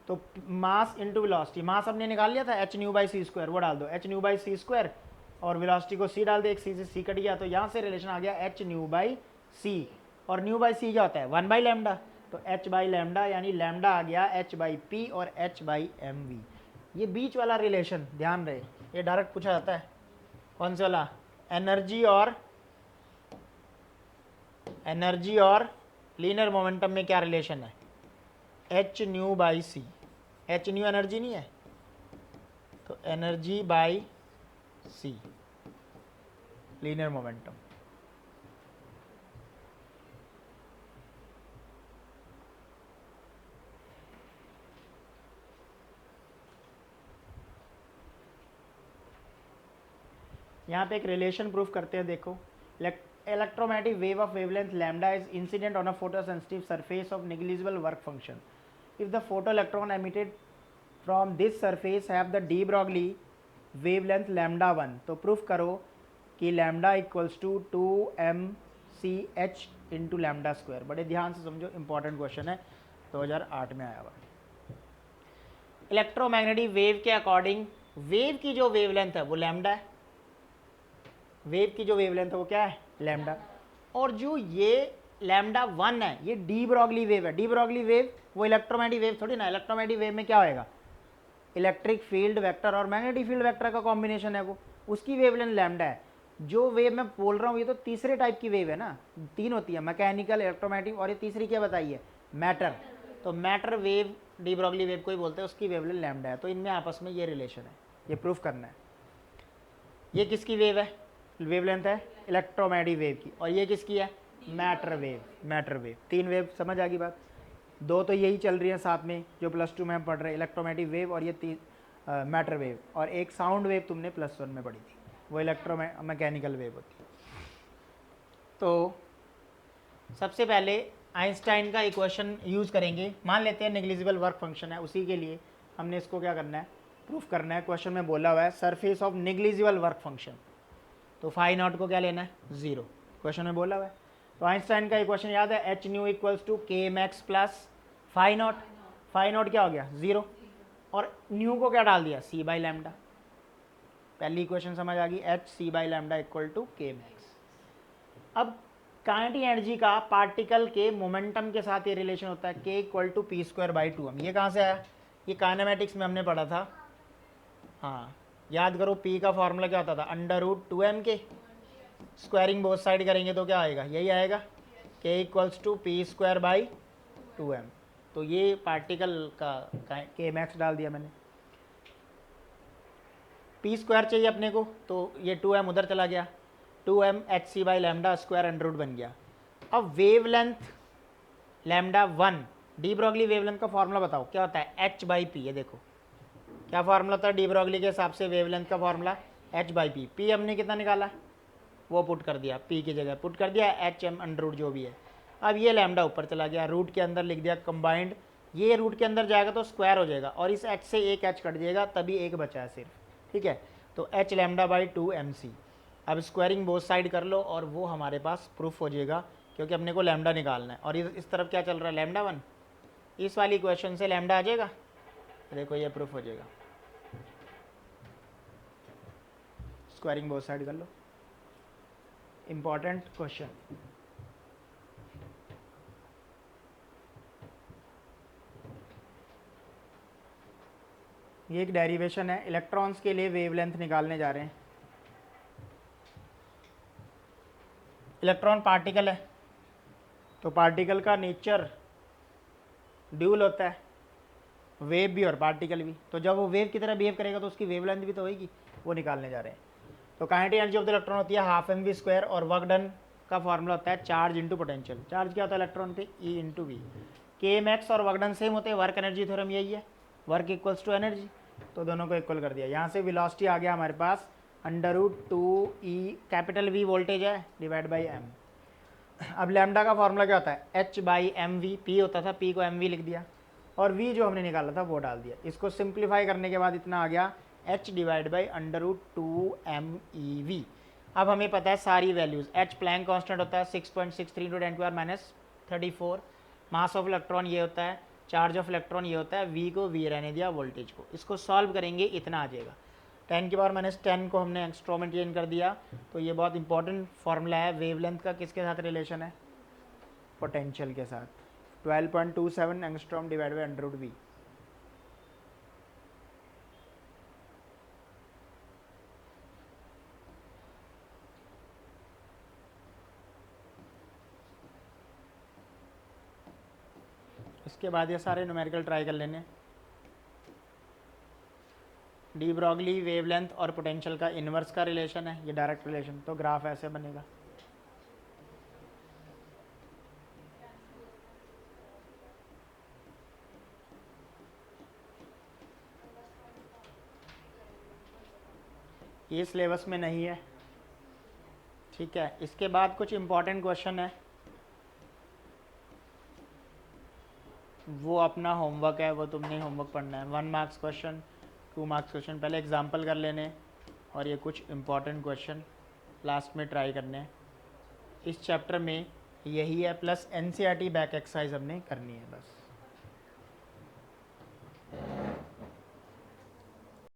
तो मास इंटू वेलोसिटी, मास हमने निकाल लिया था h/nu/c², वो डाल दो h/nu/c² और वेलोसिटी को c डाल दे, एक c से c कट गया, तो यहाँ से रिलेशन आ गया h/nu/c, और न्यू/c क्या होता है 1/λ, तो h/λ यानी लैम्डा आ गया h/p और h/mv। ये बीच वाला रिलेशन ध्यान रहे, ये डायरेक्ट पूछा जाता है। कौन से वाला, एनर्जी और लीनियर मोमेंटम में क्या रिलेशन है, h/nu/c। h/nu एनर्जी नहीं है, तो energy by c, linear momentum. यहाँ पे एक रिलेशन प्रूफ करते हैं, देखो electromagnetic wave of wavelength lambda is incident on a photo sensitive surface of negligible work function if the photo electron emitted from this surface have the de Broglie wavelength lambda 1। तो proof करो कि lambda equals to 2mch into lambda square. बड़े ध्यान से समझो, important question है, 2008 में आया हुआ। इलेक्ट्रोमैग्नेटिक वेव के अकॉर्डिंग वेव की जो वेवलेंथ है वो लैम्डा है, वेव की जो वेवलेंथ है वो क्या है, लैम्डा। और जो ये लैम्डा 1 है ये डी ब्रॉगली वेव है। डी ब्रॉगली वेव वो इलेक्ट्रोमैग्नेटिक वेव थोड़ी ना, इलेक्ट्रोमैग्नेटिक वेव में क्या होएगा, इलेक्ट्रिक फील्ड वेक्टर और मैग्नेटिक फील्ड वेक्टर का कॉम्बिनेशन है वो, उसकी वेवलेंथ लैम्डा है। जो वेव मैं बोल रहा हूँ ये तो तीसरे टाइप की वेव है ना, 3 होती है, मैकेनिकल, इलेक्ट्रोमैग्नेटिक, और ये तीसरी क्या बताइए, मैटर। तो matter wave de Broglie wave को ही बोलते हैं, उसकी वेवलेंथ लैम्डा है। तो इनमें आपस में ये रिलेशन है, ये प्रूफ करना है। ये किसकी वेव है, वेवलेंथ है इलेक्ट्रोमैग्नेटिक वेव की, और ये किसकी है, matter wave. Matter wave, 3 wave, समझ आ गई बात। 2 तो यही चल रही है साथ में जो +2 में हम पढ़ रहे हैं, इलेक्ट्रोमैग्नेटिक वेव और ये मैटर वेव, और एक साउंड वेव तुमने +1 में पढ़ी थी, वो मैकेनिकल वेव होती है। तो सबसे पहले आइंस्टाइन का इक्वेशन यूज़ करेंगे। मान लेते हैं नेग्लिजिबल वर्क फंक्शन है, उसी के लिए हमने इसको क्या करना है, प्रूफ करना है। क्वेश्चन में बोला हुआ है surface of negligible work function, तो फाई नॉट को क्या लेना है, 0, क्वेश्चन में बोला हुआ है। तो आइंस्टाइन का इक्वेशन याद है, h nu equals to k max plus phi naught. Phi naught क्या हो गया, 0, और न्यू को क्या डाल दिया, सी बाई लैम्डा। पहली इक्वेशन समझ आ गई, h c by lambda equal to k max. अब काइनेटिक एनर्जी का पार्टिकल के मोमेंटम के साथ ये रिलेशन होता है, k equal to p square by 2m। ये कहाँ से आया, ये काइनेमेटिक्स में हमने पढ़ा था। हाँ याद करो, पी का फॉर्मूला क्या होता था, √2m के, स्क्वायरिंग बोथ साइड करेंगे तो क्या आएगा, यही आएगा, k equals to p square by 2m। तो ये पार्टिकल का के मैक्स डाल दिया मैंने। पी स्क्वायर चाहिए अपने को, तो ये 2m उधर चला गया, 2m h c by lambda square under root बन गया। अब wavelength lambda 1, de Broglie wavelength का फॉर्मूला बताओ क्या होता है, h बाई पी। ये देखो क्या फॉर्मूला था डी ब्रॉगली के हिसाब से वेवलेंथ का formula, h by P. P हमने कितना निकाला, वो पुट कर दिया, पी की जगह पुट कर दिया एच एम अंडर रूट जो भी है। अब ये लैम्डा ऊपर चला गया, रूट के अंदर लिख दिया कंबाइंड, ये रूट के अंदर जाएगा तो स्क्वायर हो जाएगा, और इस h से एक h कट जाएगा, तभी एक बचा है सिर्फ, ठीक है। तो h लैम्डा बाई 2mc। अब स्क्वायरिंग बोथ साइड कर लो और वो हमारे पास प्रूफ हो जाएगा, क्योंकि अपने को लैम्डा निकालना है। और इस तरफ क्या चल रहा है, लैम्डा 1, इस वाली इक्वेशन से लैम्डा आ जाएगा, देखो ये प्रूफ हो जाएगा। स्क्वायरिंग बोथ साइड कर लो, इंपॉर्टेंट क्वेश्चन। ये एक डेरिवेशन है, इलेक्ट्रॉन्स के लिए वेवलेंथ निकालने जा रहे हैं। इलेक्ट्रॉन पार्टिकल है, तो पार्टिकल का नेचर ड्यूल होता है, वेव भी और पार्टिकल भी। तो जब वो वेव की तरह बिहेव करेगा तो उसकी वेवलेंथ भी तो होगी, वो निकालने जा रहे हैं। तो kinetic energy of the electron होती है ½ mv² और वर्क डन का फॉर्मूला होता है चार्ज इंटू पोटेंशियल। चार्ज क्या होता है इलेक्ट्रॉन पे, ई इंटू वी। के मैक्स और वर्क डन सेम होते हैं, वर्क एनर्जी थ्योरम यही है, वर्क इक्वल्स टू एनर्जी, तो दोनों को इक्वल कर दिया। यहाँ से वेलोसिटी आ गया हमारे पास √2e, कैपिटल वी वोल्टेज है, डिवाइड बाई m। अब लैम्डा का फॉर्मूला क्या होता है, h by m v, p होता था, p को mv लिख दिया, और v जो हमने निकाला था वो डाल दिया। इसको सिंप्लीफाई करने के बाद इतना आ गया, h डिवाइड बाई √2mev। अब हमें पता है सारी वैल्यूज़, h प्लैंक कांस्टेंट होता है 6.63 × 10⁻34, मास ऑफ इलेक्ट्रॉन ये होता है, चार्ज ऑफ इलेक्ट्रॉन ये होता है, v को v रहने दिया, वोल्टेज को। इसको सॉल्व करेंगे, इतना आ जाएगा, 10⁻10 को हमने एंगस्ट्रॉम में चेंज कर दिया। तो ये बहुत इंपॉर्टेंट फार्मूला है, वेवलेंथ का किसके साथ रिलेशन है, पोटेंशियल के साथ। 12.27 एंगस्ट्रॉम डिवाइड बाई √v। इसके बाद ये सारे न्यूमेरिकल ट्राई कर लेने। डी ब्रॉगली वेवलेंथ और पोटेंशियल का इन्वर्स का रिलेशन है, ये डायरेक्ट रिलेशन, तो ग्राफ ऐसे बनेगा। ये सिलेबस में नहीं है, ठीक है, इसके बाद कुछ इम्पोर्टेंट क्वेश्चन है, वो अपना होमवर्क है, वो तुमने होमवर्क पढ़ना है। 1 मार्क्स क्वेश्चन, 2 मार्क्स क्वेश्चन, पहले एग्जाम्पल कर लेने और ये कुछ इम्पोर्टेंट क्वेश्चन लास्ट में ट्राई करने हैं। इस चैप्टर में यही है, प्लस एनसीईआरटी बैक एक्सरसाइज हमने करनी है बस।